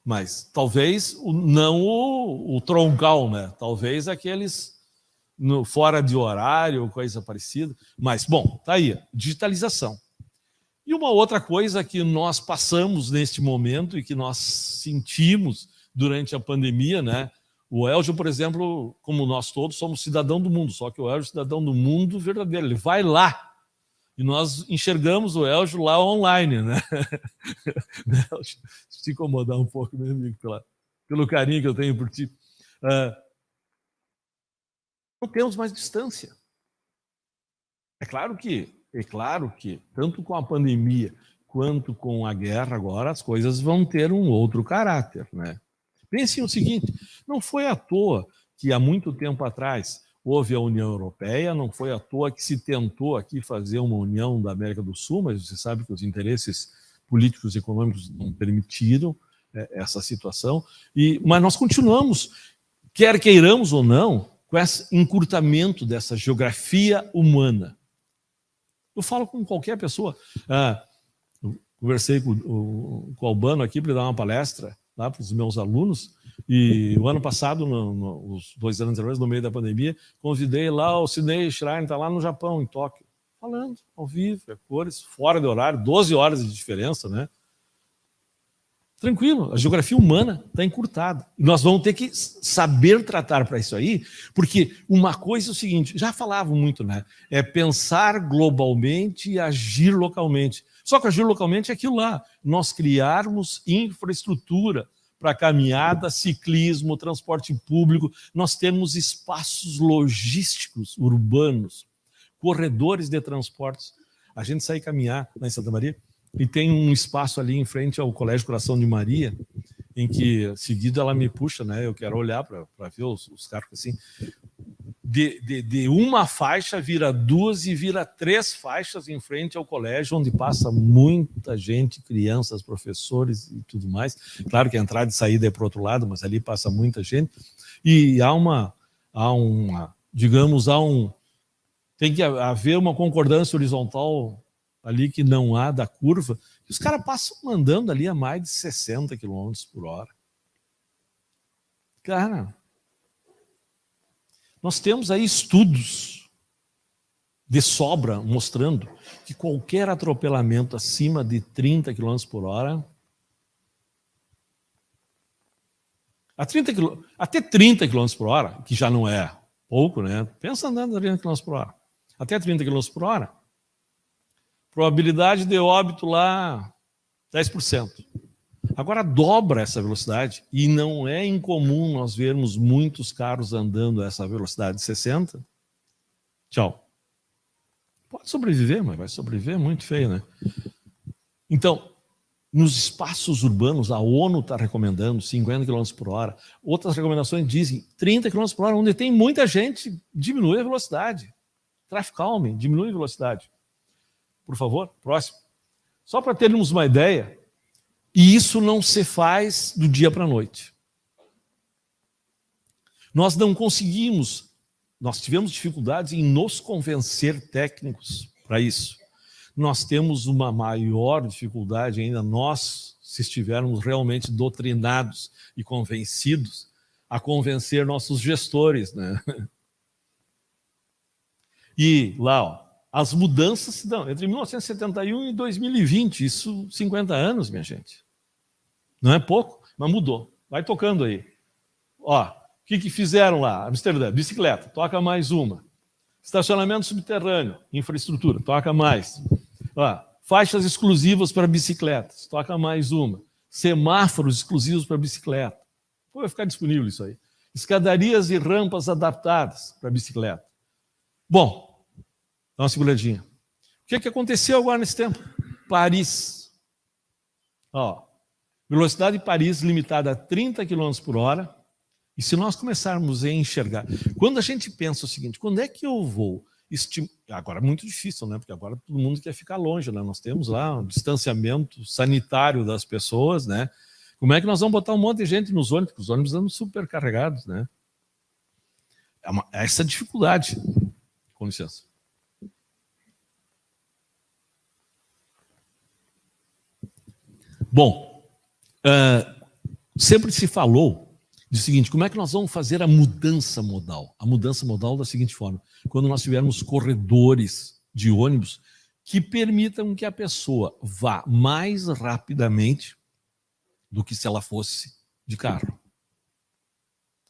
mas talvez não o troncal, né? Talvez aqueles fora de horário, coisa parecida. Mas, bom, tá aí, digitalização. E uma outra coisa que nós passamos neste momento e que nós sentimos durante a pandemia, né? O Elgio, por exemplo, como nós todos somos cidadão do mundo, só que o Elgio é cidadão do mundo verdadeiro, ele vai lá. E nós enxergamos o Elgio lá online, né? Elgio, te incomodar um pouco, meu amigo, pelo carinho que eu tenho por ti. Não temos mais distância. É claro que, tanto com a pandemia quanto com a guerra agora, as coisas vão ter um outro caráter, né? Pensem o seguinte, não foi à toa que há muito tempo atrás houve a União Europeia, não foi à toa que se tentou aqui fazer uma União da América do Sul, mas você sabe que os interesses políticos e econômicos não permitiram essa situação, mas nós continuamos, quer queiramos ou não, com esse encurtamento dessa geografia humana. Eu falo com qualquer pessoa. Conversei com o Albano aqui para dar uma palestra lá para os meus alunos, e o ano passado, os 2 anos anteriores, no meio da pandemia, convidei lá o Sidney Schrein, está lá no Japão, em Tóquio, falando ao vivo, cores, fora de horário, 12 horas de diferença, né? Tranquilo, a geografia humana está encurtada. E nós vamos ter que saber tratar para isso aí, porque uma coisa é o seguinte, já falavam muito, né? É pensar globalmente e agir localmente. Só que agir localmente é aquilo lá, nós criarmos infraestrutura para caminhada, ciclismo, transporte público, nós temos espaços logísticos urbanos, corredores de transportes. A gente sai caminhar lá em Santa Maria, e tem um espaço ali em frente ao Colégio Coração de Maria, em que, seguido, ela me puxa, né? Eu quero olhar para ver os carros assim. De uma faixa vira 2 e vira 3 faixas em frente ao colégio, onde passa muita gente, crianças, professores e tudo mais. Claro que a entrada e saída é para o outro lado, mas ali passa muita gente. E tem que haver uma concordância horizontal ali que não há da curva, e os caras passam andando ali a mais de 60 km por hora. Cara, nós temos aí estudos de sobra mostrando que qualquer atropelamento acima de 30 km por hora, até 30 km por hora, que já não é pouco, né? Pensa andando a 30 km por hora. Até 30 km por hora, probabilidade de óbito lá, 10%. Agora dobra essa velocidade, e não é incomum nós vermos muitos carros andando a essa velocidade de 60. Tchau. Pode sobreviver, mas vai sobreviver muito feio, né? Então, nos espaços urbanos, a ONU está recomendando 50 km por hora. Outras recomendações dizem 30 km por hora, onde tem muita gente, diminui a velocidade. Traffic calming, diminui a velocidade. Por favor, próximo. Só para termos uma ideia, e isso não se faz do dia para a noite. Nós não conseguimos, nós tivemos dificuldades em nos convencer técnicos para isso. Nós temos uma maior dificuldade ainda, nós, se estivermos realmente doutrinados e convencidos, a convencer nossos gestores, né? E lá, ó, as mudanças se dão entre 1971 e 2020, isso 50 anos, minha gente. Não é pouco, mas mudou. Vai tocando aí. Ó, o que fizeram lá? Amsterdã, bicicleta, toca mais uma. Estacionamento subterrâneo, infraestrutura, toca mais. Ó, faixas exclusivas para bicicletas, toca mais uma. Semáforos exclusivos para bicicleta. Vai ficar disponível isso aí. escadarias e rampas adaptadas para bicicleta. Bom, dá uma seguradinha. O que aconteceu agora nesse tempo? Paris. Ó, velocidade de Paris limitada a 30 km por hora. E se nós começarmos a enxergar... Quando a gente pensa o seguinte, quando é que eu vou... Agora é muito difícil, né? Porque agora todo mundo quer ficar longe, né? Nós temos lá um distanciamento sanitário das pessoas, né? Como é que nós vamos botar um monte de gente nos ônibus? Porque os ônibus andam super carregados, né? É essa dificuldade. Com licença. Bom, sempre se falou do seguinte, como é que nós vamos fazer a mudança modal? A mudança modal da seguinte forma, quando nós tivermos corredores de ônibus que permitam que a pessoa vá mais rapidamente do que se ela fosse de carro.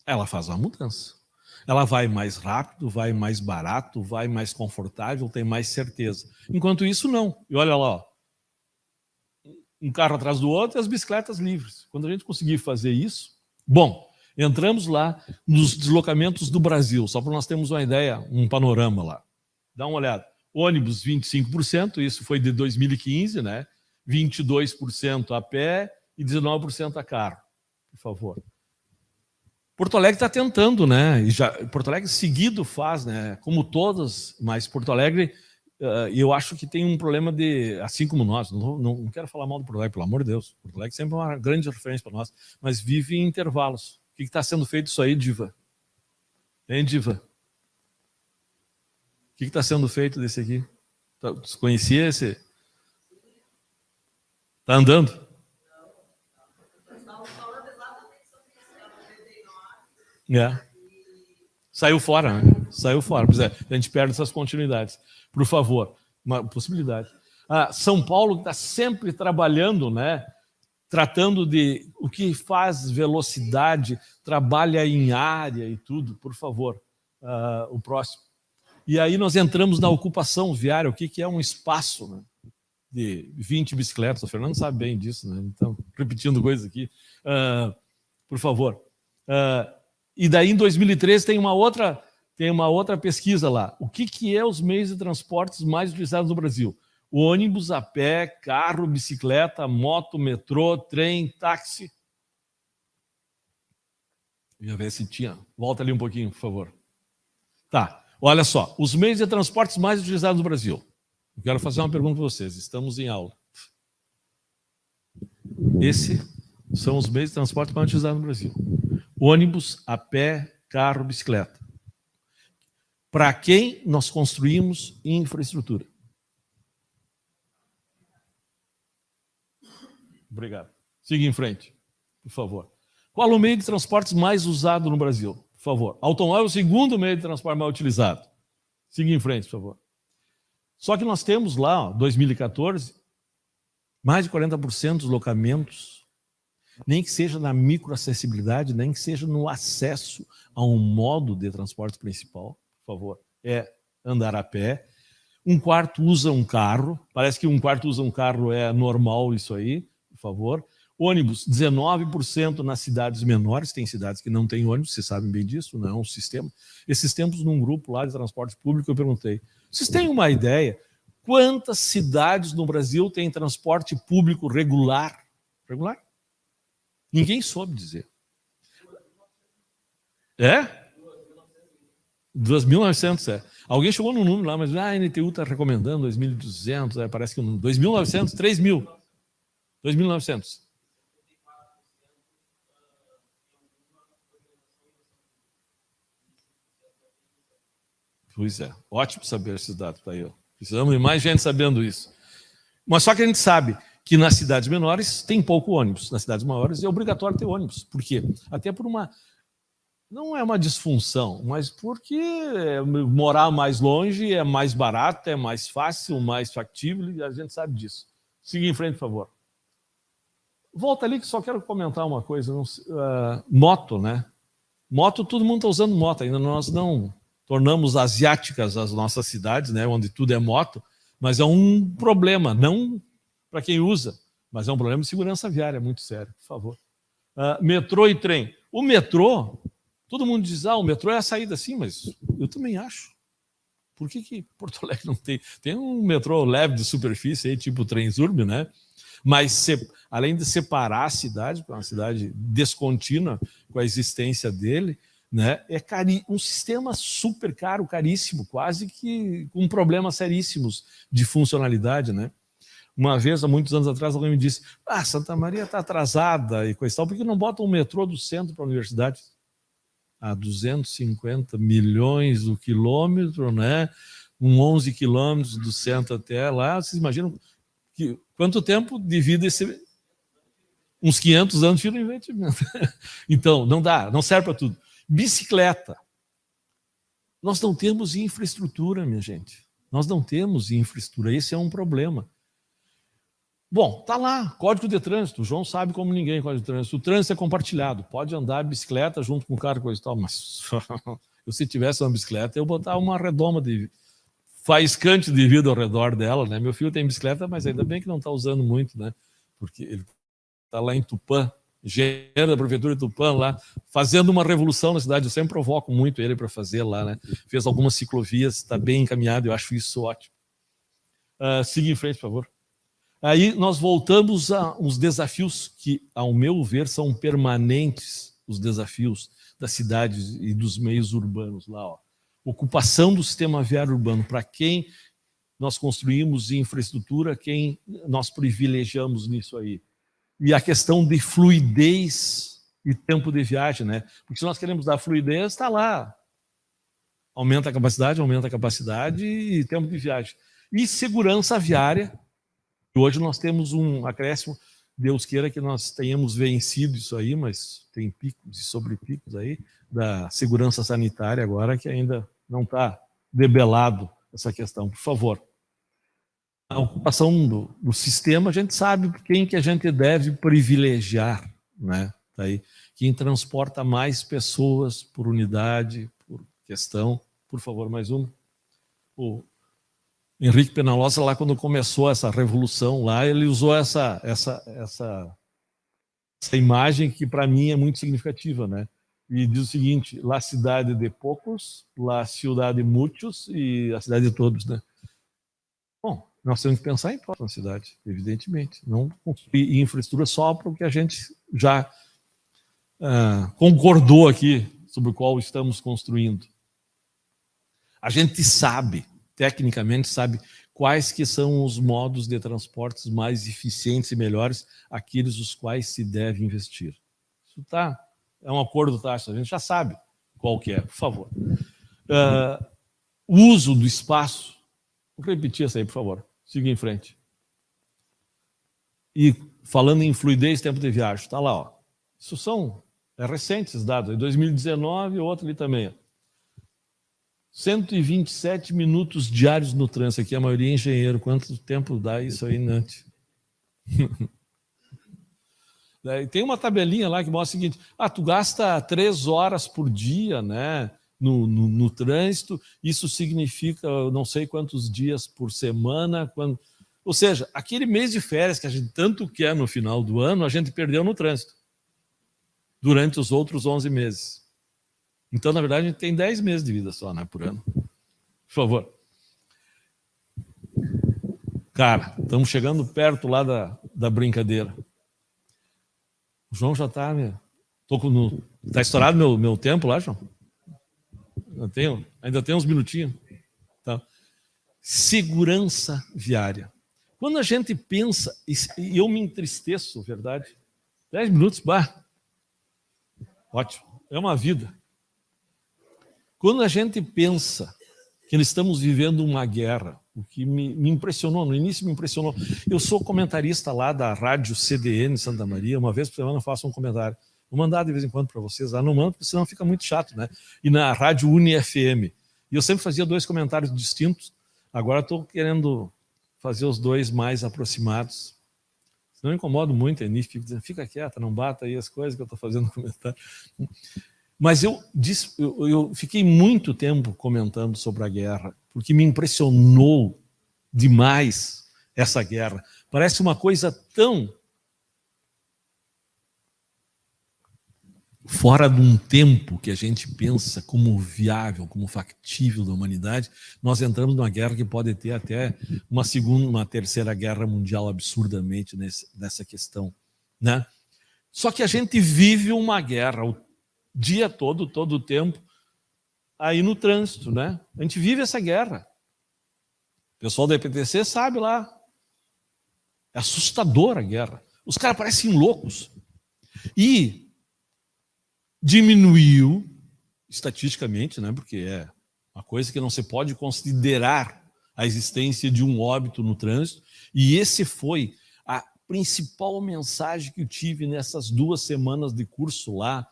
Ela faz uma mudança. Ela vai mais rápido, vai mais barato, vai mais confortável, tem mais certeza. Enquanto isso, não. E olha lá, ó, um carro atrás do outro e as bicicletas livres. Quando a gente conseguir fazer isso, bom, entramos lá nos deslocamentos do Brasil, só para nós termos uma ideia, um panorama lá. Dá uma olhada. Ônibus, 25%, isso foi de 2015, né? 22% a pé e 19% a carro, por favor. Porto Alegre está tentando, né? E Porto Alegre seguido faz, né? Como todas, mas Porto Alegre, eu acho que tem um problema de, assim como nós, não quero falar mal do Porto Alegre, pelo amor de Deus. Porto Alegre sempre é uma grande referência para nós, mas vive em intervalos. O que está sendo feito isso aí, Diva? Hein, Diva? O que está sendo feito desse aqui? Você conhecia esse? Está andando? É. Saiu fora, né? Saiu fora. Pois é, a gente perde essas continuidades. Por favor, uma possibilidade. São Paulo está sempre trabalhando, né? Tratando de o que faz velocidade, trabalha em área e tudo, por favor. O próximo. E aí nós entramos na ocupação viária, o que é um espaço, né, de 20 bicicletas. O Fernando sabe bem disso, né? Então, repetindo coisas aqui. Por favor. E daí, em 2013, tem uma outra pesquisa lá. O que é os meios de transportes mais utilizados no Brasil? Ônibus, a pé, carro, bicicleta, moto, metrô, trem, táxi. Deixa eu ver se tinha. Volta ali um pouquinho, por favor. Tá, olha só. Os meios de transportes mais utilizados no Brasil. Eu quero fazer uma pergunta para vocês. Estamos em aula. Esses são os meios de transporte mais utilizados no Brasil. Ônibus, a pé, carro, bicicleta. Para quem nós construímos infraestrutura? Obrigado. Siga em frente, por favor. Qual o meio de transportes mais usado no Brasil? Por favor. Automóvel é o segundo meio de transporte mais utilizado. Siga em frente, por favor. Só que nós temos lá, 2014, mais de 40% dos locamentos, nem que seja na microacessibilidade, nem que seja no acesso a um modo de transporte principal, por favor, é andar a pé. Um quarto usa um carro, parece que um quarto usa um carro é normal isso aí, por favor. Ônibus, 19% nas cidades menores, tem cidades que não têm ônibus, vocês sabem bem disso, não é um sistema. Esses tempos, num grupo lá de transporte público, eu perguntei, vocês têm uma ideia quantas cidades no Brasil têm transporte público regular? Regular? Ninguém soube dizer. É? 2.900, é. Alguém chegou no número lá, mas a NTU está recomendando 2.200, parece que 2.900, 3.000. 2.900. Pois é, ótimo saber esses dados, tá aí, ó. Precisamos de mais gente sabendo isso. Mas só que a gente sabe que nas cidades menores tem pouco ônibus, nas cidades maiores é obrigatório ter ônibus. Por quê? Até por uma... Não é uma disfunção, mas porque morar mais longe é mais barato, é mais fácil, mais factível, e a gente sabe disso. Siga em frente, por favor. Volta ali que só quero comentar uma coisa. Moto, né? Moto, todo mundo está usando moto, ainda nós não tornamos asiáticas as nossas cidades, né, onde tudo é moto, mas é um problema, não para quem usa, mas é um problema de segurança viária muito sério, por favor. Metrô e trem. O metrô, Todo mundo diz, o metrô é a saída, sim, mas eu também acho. Por que Porto Alegre não tem? Tem um metrô leve de superfície, aí, tipo o Transurb, né? Mas além de separar a cidade, para uma cidade descontínua com a existência dele, né, é um sistema super caro, caríssimo, quase que com problemas seríssimos de funcionalidade, né? Uma vez, há muitos anos atrás, alguém me disse, Santa Maria está atrasada e coisa e tal, por que não bota um metrô do centro para a universidade? A 250 milhões do quilômetro, né? 11 quilômetros do centro até lá. Vocês imaginam quanto tempo de vida uns 500 anos de investimento. Então, não dá, não serve para tudo. Bicicleta. Nós não temos infraestrutura, minha gente. Nós não temos infraestrutura. Esse é um problema. Bom, tá lá, Código de Trânsito. O João sabe como ninguém Código de Trânsito. O trânsito é compartilhado. Pode andar de bicicleta junto com o carro, coisa e tal, mas eu, se tivesse uma bicicleta, eu botava uma redoma de faiscante de vidro ao redor dela, né? Meu filho tem bicicleta, mas ainda bem que não está usando muito, né? Porque ele está lá em Tupã, engenheiro da prefeitura de Tupã, lá, fazendo uma revolução na cidade. Eu sempre provoco muito ele para fazer lá, né? Fez algumas ciclovias, está bem encaminhado, eu acho isso ótimo. Siga em frente, por favor. Aí nós voltamos a uns desafios que, ao meu ver, são permanentes, os desafios das cidades e dos meios urbanos lá, ó. Ocupação do sistema viário urbano, para quem nós construímos infraestrutura, quem nós privilegiamos nisso aí. E a questão de fluidez e tempo de viagem, né? Porque se nós queremos dar fluidez, está lá. Aumenta a capacidade e tempo de viagem. E segurança viária. Hoje nós temos um acréscimo, Deus queira que nós tenhamos vencido isso aí, mas tem picos e sobrepicos aí, da segurança sanitária agora, que ainda não está debelado essa questão. Por favor. A ocupação do sistema, a gente sabe quem que a gente deve privilegiar, né? Tá aí. Quem transporta mais pessoas por unidade, por questão. Por favor, mais uma. O Henrique Penalosa, lá quando começou essa revolução lá, ele usou essa imagem que para mim é muito significativa, né? E diz o seguinte, la cidade de poucos, la ciudad de muchos e a cidade de todos, né? Bom, nós temos que pensar em toda a cidade, evidentemente. Não construir infraestrutura só para o que a gente já concordou aqui sobre o qual estamos construindo. A gente sabe, tecnicamente sabe, quais que são os modos de transportes mais eficientes e melhores, aqueles os quais se deve investir. Isso é um acordo tácito, a gente já sabe qual que é, por favor. O uso do espaço, vou repetir essa aí, por favor, siga em frente. E falando em fluidez, tempo de viagem, está lá, ó. Isso é recente esses dados, em 2019 e outro ali também, ó. 127 minutos diários no trânsito, aqui a maioria é engenheiro. Quanto tempo dá isso aí, Nante? Tem uma tabelinha lá que mostra o seguinte, tu gasta 3 horas por dia, né, no trânsito, isso significa não sei quantos dias por semana, ou seja, aquele mês de férias que a gente tanto quer no final do ano, a gente perdeu no trânsito, durante os outros 11 meses. Então, na verdade, a gente tem 10 meses de vida só, né, por ano. Por favor. Cara, estamos chegando perto lá da brincadeira. O João já está... Está estourado meu tempo lá, João? Ainda tem uns minutinhos. Tá. Segurança viária. Quando a gente pensa, e eu me entristeço, verdade? 10 minutos, ótimo. É uma vida. Quando a gente pensa que nós estamos vivendo uma guerra, o que me impressionou, no início me impressionou. Eu sou comentarista lá da Rádio CDN Santa Maria, uma vez por semana eu faço um comentário. Vou mandar de vez em quando para vocês lá, não mando, porque senão fica muito chato, né? E na Rádio UniFM. E eu sempre fazia 2 comentários distintos, agora estou querendo fazer os 2 mais aproximados. Senão eu incomodo muito a Eni, fica quieta, não bata aí as coisas que eu estou fazendo no comentário. Mas eu fiquei muito tempo comentando sobre a guerra, porque me impressionou demais essa guerra. Parece uma coisa tão fora de um tempo que a gente pensa como viável, como factível da humanidade, nós entramos numa guerra que pode ter até uma segunda, uma terceira guerra mundial absurdamente nessa questão, né? Só que a gente vive uma guerra o dia todo o tempo, aí no trânsito, né? A gente vive essa guerra. O pessoal da EPTC sabe lá. É assustadora a guerra. Os caras parecem loucos. E diminuiu, estatisticamente, né, porque é uma coisa que não se pode considerar a existência de um óbito no trânsito, e esse foi a principal mensagem que eu tive nessas 2 semanas de curso lá,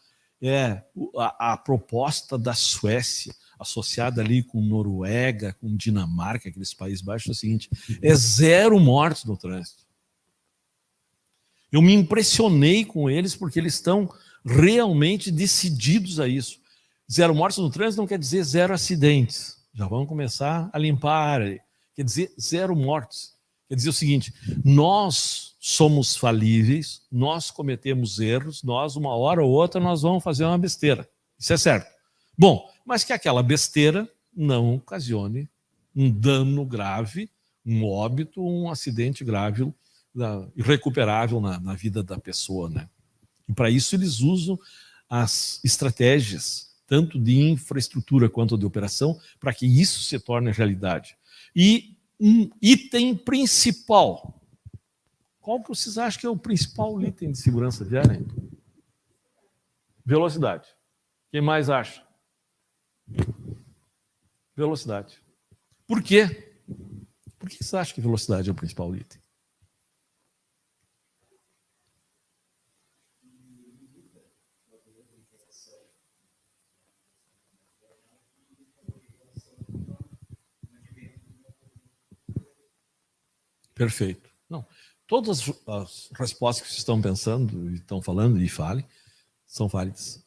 a proposta da Suécia, associada ali com Noruega, com Dinamarca, aqueles Países Baixos, é o seguinte, 0 mortes no trânsito. Eu me impressionei com eles porque eles estão realmente decididos a isso. 0 mortes no trânsito não quer dizer 0 acidentes. Já vamos começar a limpar a área. Quer dizer 0 mortes. Quer dizer o seguinte, nós somos falíveis, nós cometemos erros, nós uma hora ou outra nós vamos fazer uma besteira. Isso é certo. Bom, mas que aquela besteira não ocasione um dano grave, um óbito, um acidente grave, irrecuperável na vida da pessoa, né? E para isso eles usam as estratégias, tanto de infraestrutura quanto de operação, para que isso se torne realidade. E um item principal, qual que vocês acham que é o principal item de segurança viária? Velocidade. Quem mais acha? Velocidade. Por quê? Por que vocês acham que velocidade é o principal item? Perfeito. Não, todas as respostas que vocês estão pensando, estão falando e falem, são válidas.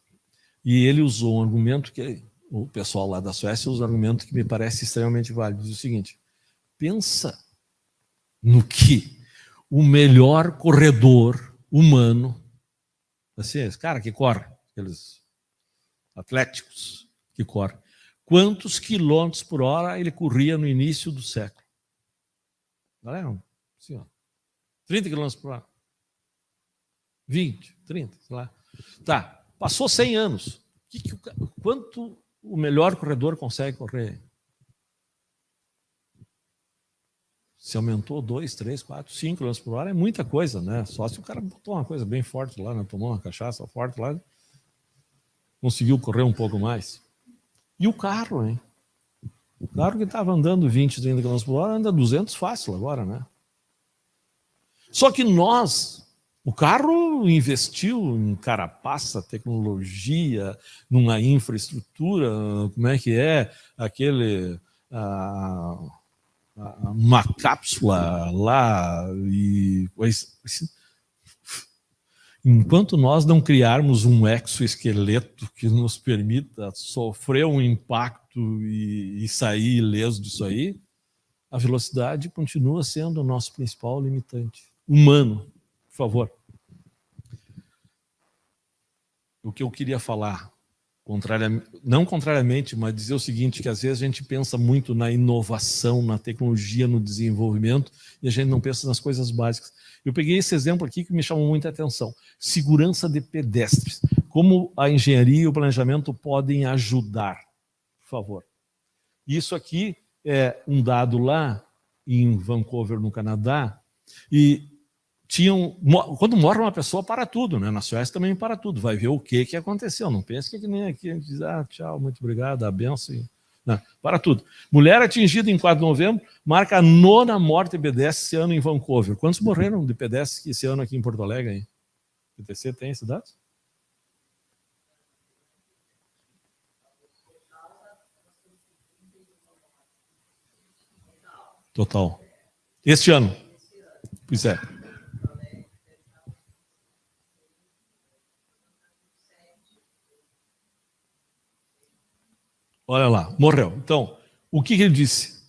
E ele usou um argumento que o pessoal lá da Suécia usa um argumento que me parece extremamente válido. Diz o seguinte, pensa no que o melhor corredor humano, assim, esse cara que corre, aqueles atléticos que correm, quantos quilômetros por hora ele corria no início do século? Galera, assim, ó, 30 km por hora. 20, 30, sei lá. Tá, passou 100 anos. Quanto o melhor corredor consegue correr? Se aumentou 2, 3, 4, 5 km por hora, é muita coisa, né? Só se o cara botou uma coisa bem forte lá, né? Tomou uma cachaça forte lá, conseguiu correr um pouco mais. E o carro, hein? O carro que estava andando 20, 30 km por hora anda 200 fácil agora, né? Só que o carro investiu em carapaça, tecnologia, numa infraestrutura, como é que é? Uma cápsula lá e... Enquanto nós não criarmos um exoesqueleto que nos permita sofrer um impacto e sair ileso disso aí, a velocidade continua sendo o nosso principal limitante. Humano, por favor. O que eu queria falar, não contrariamente, mas dizer o seguinte, que às vezes a gente pensa muito na inovação, na tecnologia, no desenvolvimento, e a gente não pensa nas coisas básicas. Eu peguei esse exemplo aqui que me chamou muita atenção. Segurança de pedestres. Como a engenharia e o planejamento podem ajudar. Por favor. Isso aqui é um dado lá em Vancouver, no Canadá, e quando morre uma pessoa, para tudo, né? Na Suécia também para tudo. Vai ver o que aconteceu. Não pense que nem aqui a gente diz, tchau, muito obrigado, a benção. Não, para tudo. Mulher atingida em 4 de novembro, marca a 9ª morte de pedestre esse ano em Vancouver. Quantos morreram de pedestres esse ano aqui em Porto Alegre? Hein? O PTC tem esse dado? Total. Este ano? Pois é. Olha lá, morreu. Então, o que ele disse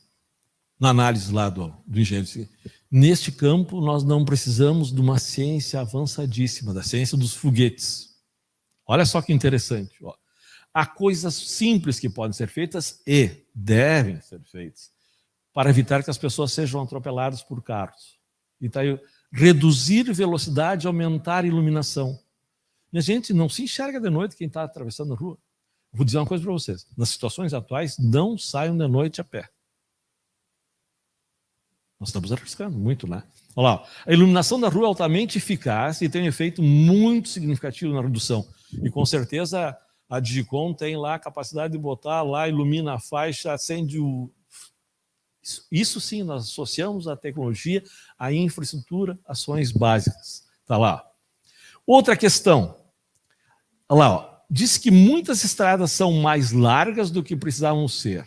na análise lá do engenheiro? Neste campo, nós não precisamos de uma ciência avançadíssima, da ciência dos foguetes. Olha só que interessante. Ó. Há coisas simples que podem ser feitas e devem ser feitas para evitar que as pessoas sejam atropeladas por carros. E tá aí, reduzir velocidade, aumentar a iluminação. Minha gente, não se enxerga de noite quem está atravessando a rua. Vou dizer uma coisa para vocês. Nas situações atuais, não saiam de noite a pé. Nós estamos arriscando muito, né? Olha lá, a iluminação da rua é altamente eficaz e tem um efeito muito significativo na redução. E com certeza a Digicom tem lá a capacidade de botar lá, ilumina a faixa, acende o... Isso sim, nós associamos a tecnologia, a infraestrutura, ações básicas. Está lá. Outra questão. Olha lá, ó. Diz que muitas estradas são mais largas do que precisavam ser.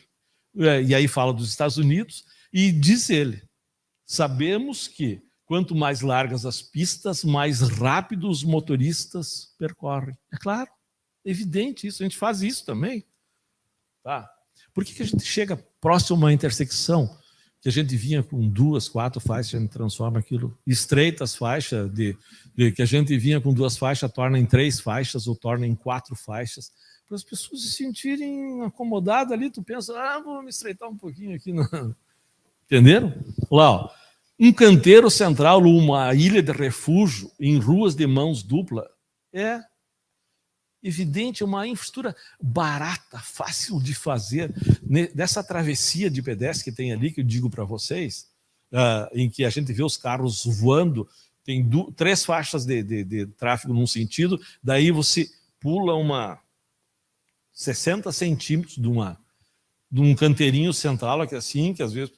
E aí fala dos Estados Unidos e diz ele, sabemos que quanto mais largas as pistas, mais rápido os motoristas percorrem. É claro, é evidente isso, a gente faz isso também. Tá? Por que a gente chega próximo a uma intersecção que a gente vinha com 2, 4 faixas, a gente transforma aquilo, estreita as faixas, que a gente vinha com 2 faixas, torna em 3 faixas ou torna em 4 faixas, para as pessoas se sentirem acomodadas ali, tu pensa, vou me estreitar um pouquinho aqui. Não. Entenderam? Lá, ó, um canteiro central, uma ilha de refúgio em ruas de mãos dupla, é evidente, uma infraestrutura barata, fácil de fazer. Dessa travessia de pedestre que tem ali, que eu digo para vocês, em que a gente vê os carros voando, tem 3 faixas de tráfego num sentido, daí você pula 60 centímetros de um canteirinho central, aqui assim, que às vezes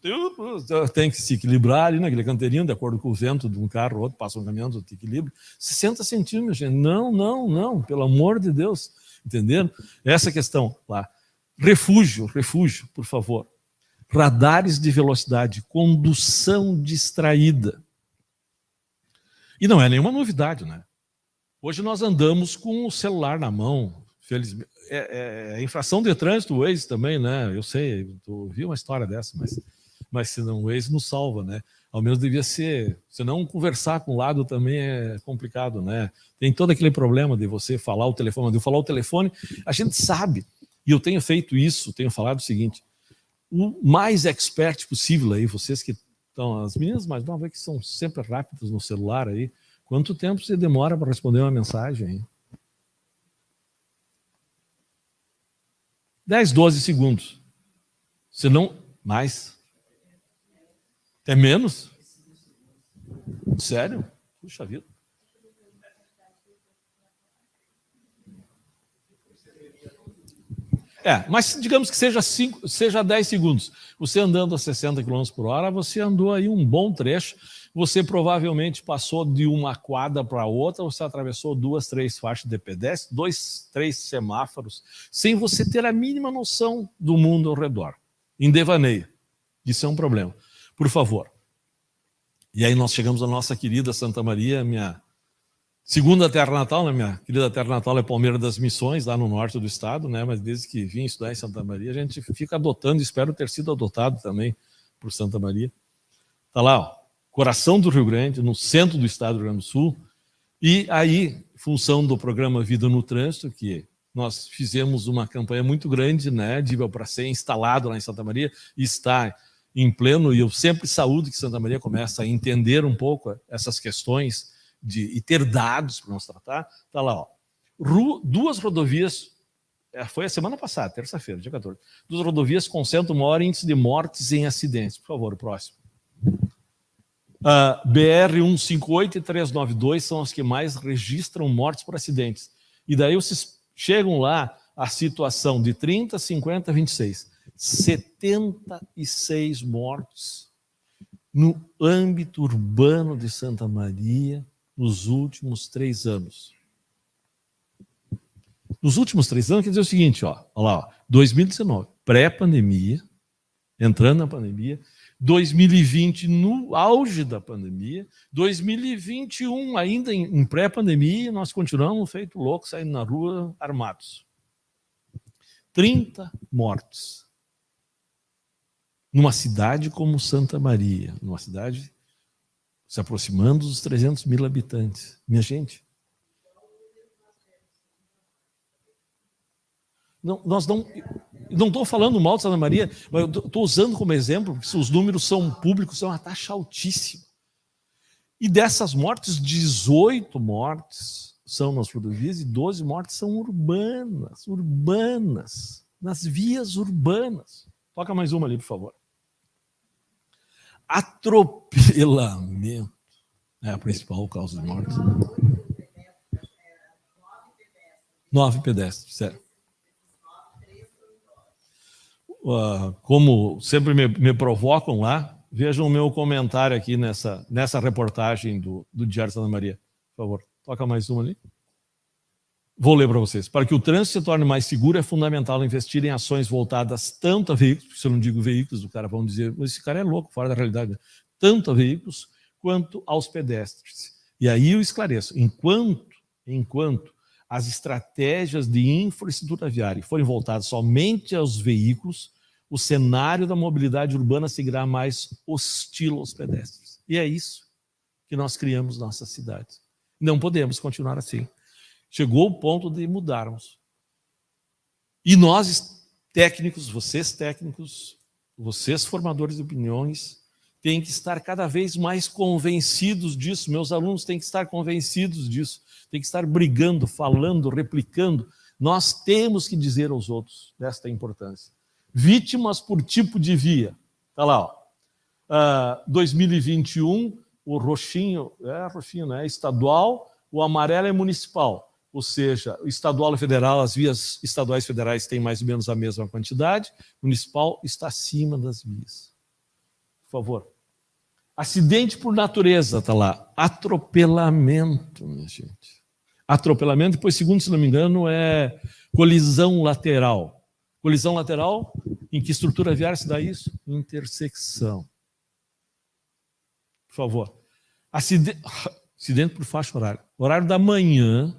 tem que se equilibrar ali naquele canteirinho, de acordo com o vento de um carro ou outro, passa um caminhão, outro equilíbrio. 60 centímetros, gente. Não, pelo amor de Deus. Entenderam? Essa questão lá. Refúgio, por favor. Radares de velocidade, condução distraída. E não é nenhuma novidade, né? Hoje nós andamos com o celular na mão, felizmente. É infração de trânsito, o Waze também, né? Eu sei, eu vi uma história dessa, mas se não, o Waze nos salva, né? Ao menos devia ser, se não conversar com o lado também é complicado, né? Tem todo aquele problema de você falar o telefone, de eu falar o telefone, a gente sabe, e eu tenho feito isso, tenho falado o seguinte, o mais expert possível aí, vocês que estão, as meninas mais novas que são sempre rápidas no celular aí, quanto tempo você demora para responder uma mensagem aí? 10, 12 segundos. Se não, mais. É menos? Sério? Puxa vida. Mas digamos que seja 10 segundos. Você andando a 60 km por hora, você andou aí um bom trecho, você provavelmente passou de uma quadra para outra, você atravessou 2, 3 faixas de pedestre, 2, 3 semáforos, sem você ter a mínima noção do mundo ao redor. Em devaneio. Isso é um problema. Por favor. E aí nós chegamos à nossa querida Santa Maria, minha segunda terra natal, né? Minha querida terra natal é Palmeira das Missões, lá no norte do estado, né? Mas desde que vim estudar em Santa Maria, a gente fica adotando, espero ter sido adotado também por Santa Maria. Está lá, ó, coração do Rio Grande, no centro do estado do Rio Grande do Sul. E aí, função do programa Vida no Trânsito, que nós fizemos uma campanha muito grande, né, para ser instalado lá em Santa Maria, e está em pleno, e eu sempre saúdo que Santa Maria começa a entender um pouco essas questões e ter dados para nos tratar. Está lá, ó, 2 rodovias, foi a semana passada, terça-feira, dia 14, 2 rodovias concentram o maior índice de mortes em acidentes. Por favor, o próximo. BR-158 e 392 são as que mais registram mortes por acidentes. E daí vocês chegam lá, a situação de 30, 50, 26. 76 mortes no âmbito urbano de Santa Maria nos últimos 3 anos. Nos últimos 3 anos, quer dizer o seguinte, ó, olha lá, ó, 2019, pré-pandemia, entrando na pandemia, 2020 no auge da pandemia, 2021 ainda em pré-pandemia, nós continuamos feito loucos, saindo na rua armados. 30 mortes. Numa cidade como Santa Maria, numa cidade se aproximando dos 300 mil habitantes. Minha gente, Nós não estou falando mal de Santa Maria, mas estou usando como exemplo, porque os números são públicos, é uma taxa altíssima. E dessas mortes, 18 mortes são nas rodovias e 12 mortes são urbanas, nas vias urbanas. Toca mais uma ali, por favor. Atropelamento é a principal causa de morte. 9 pedestres, sério. Como sempre me provocam lá, vejam o meu comentário aqui nessa reportagem do Diário de Santa Maria. Por favor, toca mais uma ali. Vou ler para vocês. Para que o trânsito se torne mais seguro, é fundamental investir em ações voltadas tanto a veículos, se eu não digo veículos, o cara vão dizer, esse cara é louco, fora da realidade, tanto a veículos quanto aos pedestres. E aí eu esclareço, enquanto as estratégias de infraestrutura viária forem voltadas somente aos veículos, o cenário da mobilidade urbana seguirá mais hostil aos pedestres. E é isso que nós criamos nossas cidades. Não podemos continuar assim. Chegou o ponto de mudarmos. E nós, técnicos, vocês formadores de opiniões, têm que estar cada vez mais convencidos disso. Meus alunos têm que estar convencidos disso. Têm que estar brigando, falando, replicando. Nós temos que dizer aos outros desta importância. Vítimas por tipo de via. Está lá, ó. 2021, o roxinho, né, estadual, o amarelo é municipal. Ou seja, o estadual e federal, as vias estaduais e federais têm mais ou menos a mesma quantidade, o municipal está acima das vias. Por favor. Acidente por natureza, está lá. Atropelamento, minha gente. Atropelamento, depois, segundo, se não me engano, é colisão lateral. Colisão lateral, em que estrutura viária se dá isso? Intersecção. Por favor. Acidente por faixa horária. Horário da manhã.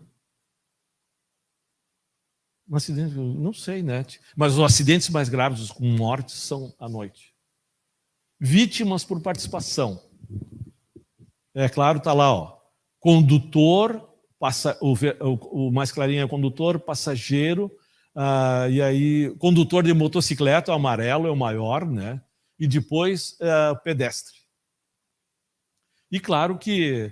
Um acidente, não sei, né? Mas os acidentes mais graves com mortes são à noite. Vítimas por participação. É claro, está lá, ó. Condutor, o mais clarinho é condutor, passageiro, e aí condutor de motocicleta, o amarelo é o maior, né? E depois pedestre. E claro que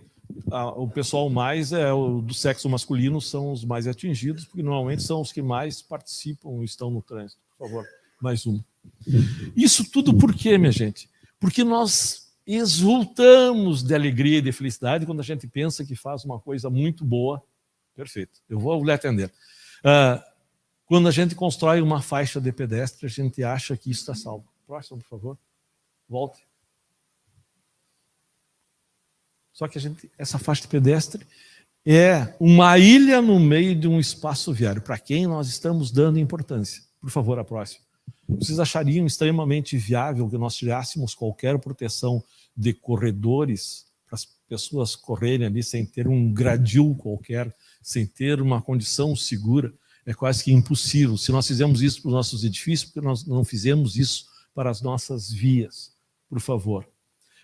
o pessoal mais do sexo masculino são os mais atingidos, porque normalmente são os que mais participam e estão no trânsito. Por favor, mais uma. Isso tudo por quê, minha gente? Porque nós exultamos de alegria e de felicidade quando a gente pensa que faz uma coisa muito boa. Perfeito, eu vou lhe atender. Quando a gente constrói uma faixa de pedestre, a gente acha que isso está salvo. Próximo, por favor. Volte. Só que essa faixa de pedestre é uma ilha no meio de um espaço viário. Para quem nós estamos dando importância? Por favor, a próxima. Vocês achariam extremamente viável que nós tirássemos qualquer proteção de corredores para as pessoas correrem ali sem ter um gradil qualquer, sem ter uma condição segura? É quase que impossível. Se nós fizemos isso para os nossos edifícios, porque nós não fizemos isso para as nossas vias? Por favor.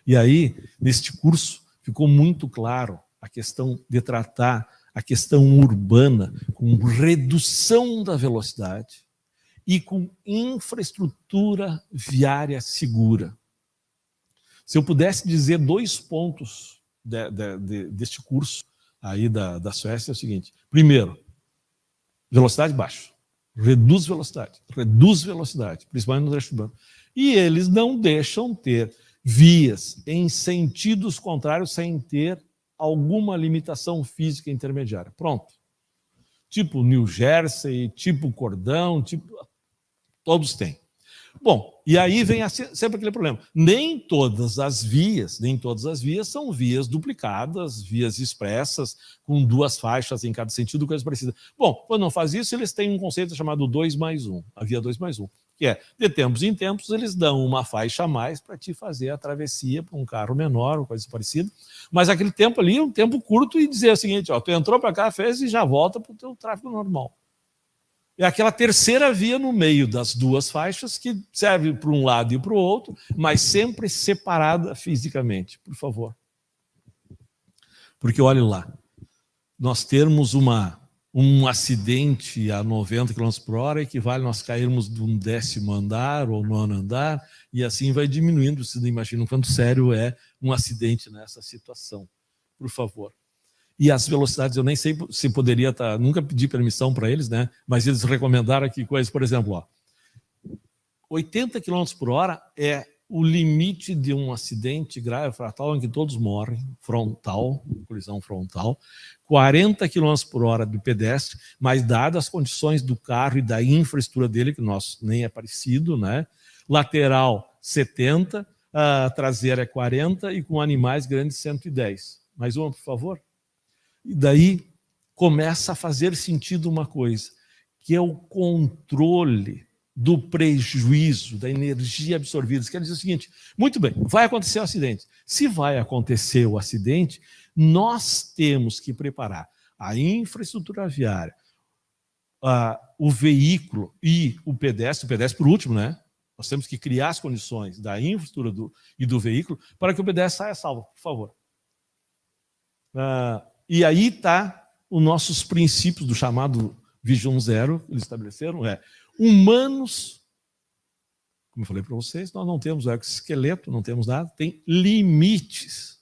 E aí, neste curso, ficou muito claro a questão de tratar a questão urbana com redução da velocidade e com infraestrutura viária segura. Se eu pudesse dizer 2 pontos deste curso aí da Suécia, é o seguinte. Primeiro, velocidade baixa. Reduz velocidade, principalmente no trecho urbano. E eles não deixam ter vias em sentidos contrários sem ter alguma limitação física intermediária. Pronto. Tipo New Jersey, tipo Cordão, todos têm. Bom, e aí vem sempre aquele problema. Nem todas as vias são vias duplicadas, vias expressas, com 2 faixas em cada sentido, coisa parecida. Bom, quando não faz isso, eles têm um conceito chamado 2+1, a via 2+1, que é, de tempos em tempos, eles dão uma faixa a mais para te fazer a travessia para um carro menor, ou coisa parecida, mas aquele tempo ali é um tempo curto e dizer o seguinte, ó, tu entrou para cá, fez e já volta para o teu tráfego normal. É aquela terceira via no meio das 2 faixas que serve para um lado e para o outro, mas sempre separada fisicamente, por favor. Porque olhe lá, nós temos uma um acidente a 90 km por hora equivale a nós cairmos de um 10º andar ou 9º andar, e assim vai diminuindo. Vocês não imaginam quanto sério é um acidente nessa situação. Por favor. E as velocidades, eu nem sei se poderia estar... Nunca pedi permissão para eles, né? Mas eles recomendaram aqui coisas, por exemplo, ó, 80 km por hora é o limite de um acidente grave fatal em que todos morrem, frontal, colisão frontal, 40 km por hora do pedestre, mas dadas as condições do carro e da infraestrutura dele, que nosso nem é parecido, né? Lateral 70, a traseira é 40 e com animais grandes 110. Mais uma, por favor. E daí começa a fazer sentido uma coisa, que é o controle do prejuízo, da energia absorvida. Isso quer dizer o seguinte: muito bem, vai acontecer o acidente. Se vai acontecer o acidente, nós temos que preparar a infraestrutura viária, o veículo e o pedestre por último, né? Nós temos que criar as condições da infraestrutura e do veículo para que o pedestre saia salvo, por favor. E aí está os nossos princípios do chamado Vision Zero, eles estabeleceram, humanos, como eu falei para vocês, nós não temos exoesqueleto, não temos nada, tem limites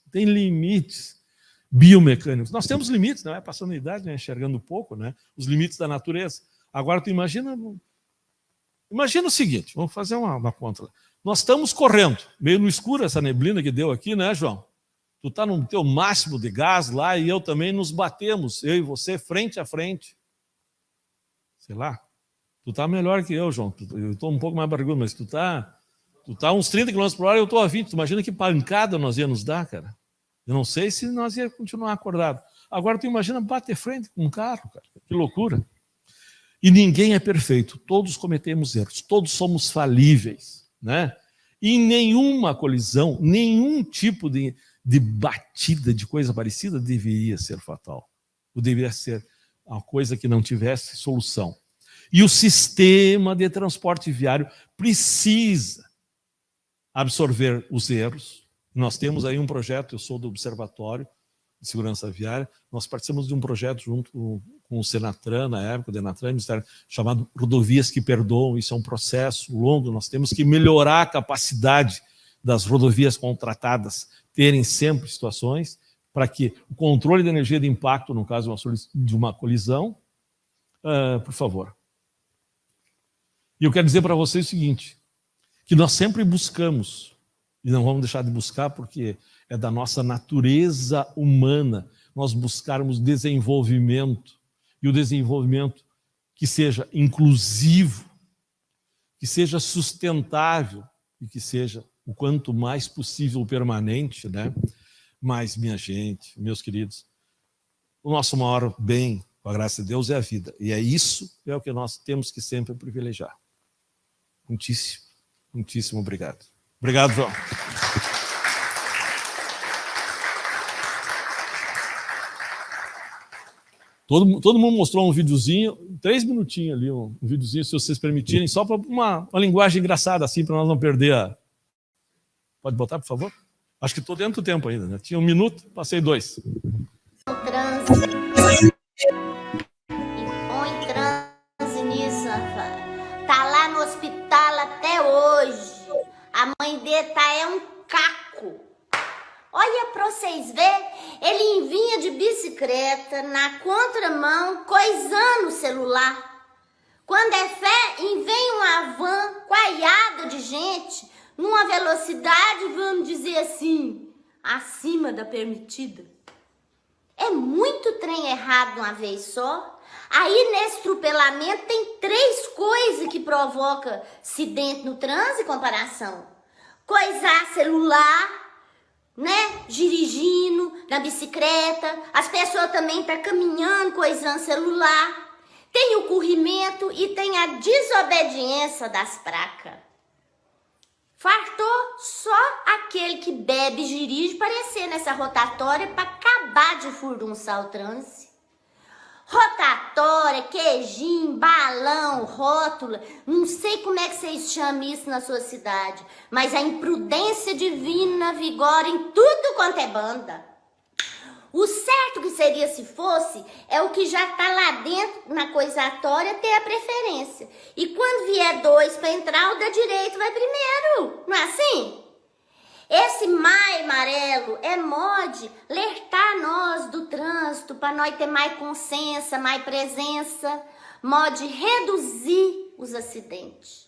biomecânicos. Nós temos limites, não é passando a idade, né, enxergando pouco, né, os limites da natureza. Agora tu imagina o seguinte, vamos fazer uma conta. Nós estamos correndo, meio no escuro, essa neblina que deu aqui, né, João? Tu está no teu máximo de gás lá e eu também, nos batemos, eu e você, frente a frente. Sei lá, tu está melhor que eu, João. Eu estou um pouco mais barrigudo, mas tu tá uns 30 km por hora e eu estou a 20. Tu imagina que pancada nós ia nos dar, cara? Eu não sei se nós ia continuar acordado. Agora tu imagina bater frente com um carro, cara. Que loucura. E ninguém é perfeito. Todos cometemos erros. Todos somos falíveis, né? E nenhuma colisão, nenhum tipo de batida, de coisa parecida, deveria ser fatal. Ou deveria ser uma coisa que não tivesse solução. E o sistema de transporte viário precisa absorver os erros. Nós temos aí um projeto, eu sou do Observatório de Segurança Viária, nós participamos de um projeto junto com o Senatran, na época, o Denatran, Ministério, chamado Rodovias que Perdoam. Isso é um processo longo, nós temos que melhorar a capacidade das rodovias contratadas terem sempre situações para que o controle da energia de impacto, no caso de uma colisão, por favor. E eu quero dizer para vocês o seguinte, que nós sempre buscamos, e não vamos deixar de buscar porque é da nossa natureza humana, nós buscarmos desenvolvimento, e o desenvolvimento que seja inclusivo, que seja sustentável e que seja o quanto mais possível permanente, né? Mas, minha gente, meus queridos, o nosso maior bem, com a graça de Deus, é a vida. E é isso é o que nós temos que sempre privilegiar. Muitíssimo, muitíssimo obrigado. Obrigado, João. Todo mundo mostrou um videozinho, 3 minutinhos ali, um videozinho, se vocês permitirem, só para uma linguagem engraçada, assim, para nós não perder a... Pode botar, por favor? Acho que estou dentro do tempo ainda, né? Tinha 1 minuto, passei 2. Põe transe nisso, rapaz. Tá lá no hospital até hoje. A mãe dele é um caco. Olha pra vocês verem, ele vinha de bicicleta, na contramão, coisando o celular. Quando é fé, vem uma van coaiada de gente, numa velocidade, vamos dizer assim, acima da permitida. É muito trem errado de uma vez só. Aí, nesse atropelamento, tem 3 coisas que provocam acidente no trânsito e comparação. Coisar celular, né? Dirigindo na bicicleta, as pessoas também estão caminhando, coisando celular. Tem o corrimento e tem a desobediência das placas. Fartou só aquele que bebe e dirige parecer nessa rotatória para acabar de furdunçar o trânsito. Rotatória, queijinho, balão, rótula, não sei como é que vocês chamam isso na sua cidade, mas a imprudência divina vigora em tudo quanto é banda. O certo que seria se fosse é o que já tá lá dentro na coisatória ter a preferência. E quando vier 2 para entrar, o da direita vai primeiro. Não é assim? Esse maio amarelo é mod alertar nós do trânsito para nós ter mais consciência, mais presença, mod reduzir os acidentes.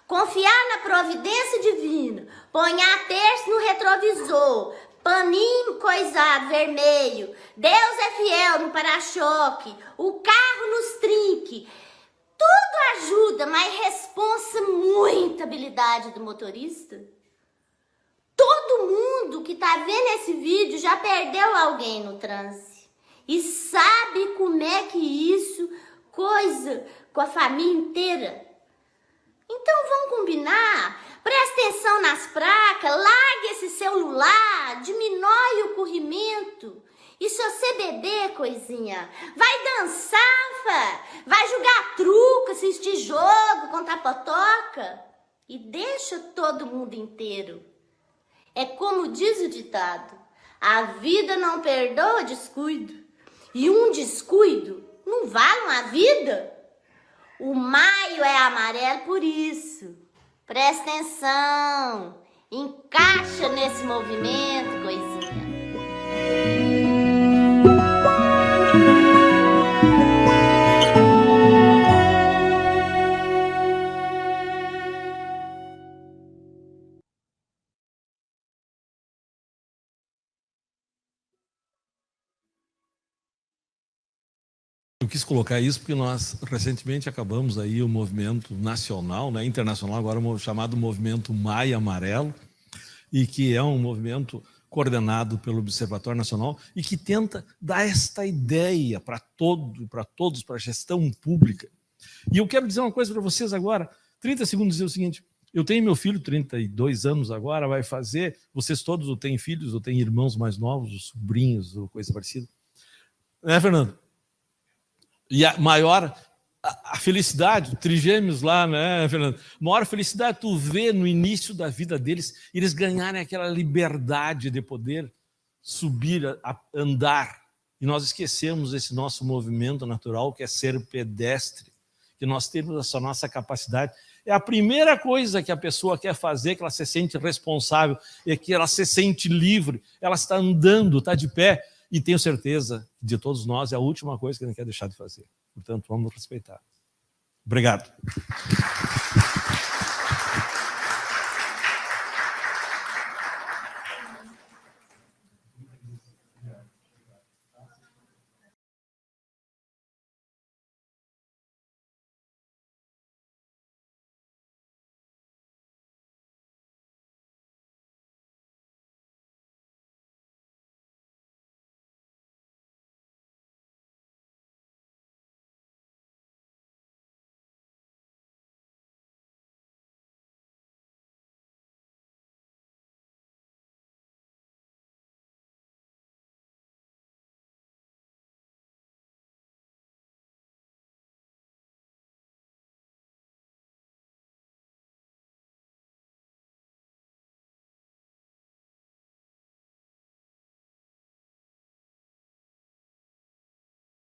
Confiar na providência divina, ponhar terço no retrovisor, paninho coisado vermelho, Deus é fiel no para-choque, o carro nos trinque. Tudo ajuda, mas responsa muita habilidade do motorista. Todo mundo que tá vendo esse vídeo já perdeu alguém no trânsito e sabe como é que isso coisa com a família inteira. Então vamos combinar, presta atenção nas placas, larga esse celular, diminui o corrimento. E se você beber, coisinha, vai dançar, vai jogar truco, assistir jogo, contar potoca e deixa todo mundo inteiro. É como diz o ditado, a vida não perdoa descuido, e um descuido não vale uma vida. O maio é amarelo por isso. Presta atenção, encaixa nesse movimento, coisinha. Eu quis colocar isso porque nós recentemente acabamos aí o movimento nacional, né, internacional, agora chamado Movimento Maio Amarelo, e que é um movimento coordenado pelo Observatório Nacional e que tenta dar esta ideia para todos, para a gestão pública. E eu quero dizer uma coisa para vocês agora, 30 segundos, dizer o seguinte: eu tenho meu filho, 32 anos agora, vai fazer, vocês todos ou têm filhos, ou têm irmãos mais novos, sobrinhos, ou coisa parecida. Né, Fernando? E a maior, a felicidade, trigêmeos lá, né, Fernando? A maior felicidade tu vê no início da vida deles, eles ganharem aquela liberdade de poder subir, andar. E nós esquecemos esse nosso movimento natural, que é ser pedestre, que nós temos essa nossa capacidade. É a primeira coisa que a pessoa quer fazer, que ela se sente responsável, é que ela se sente livre, ela está andando, está de pé. E tenho certeza, de todos nós, é a última coisa que a gente quer deixar de fazer. Portanto, vamos respeitar. Obrigado.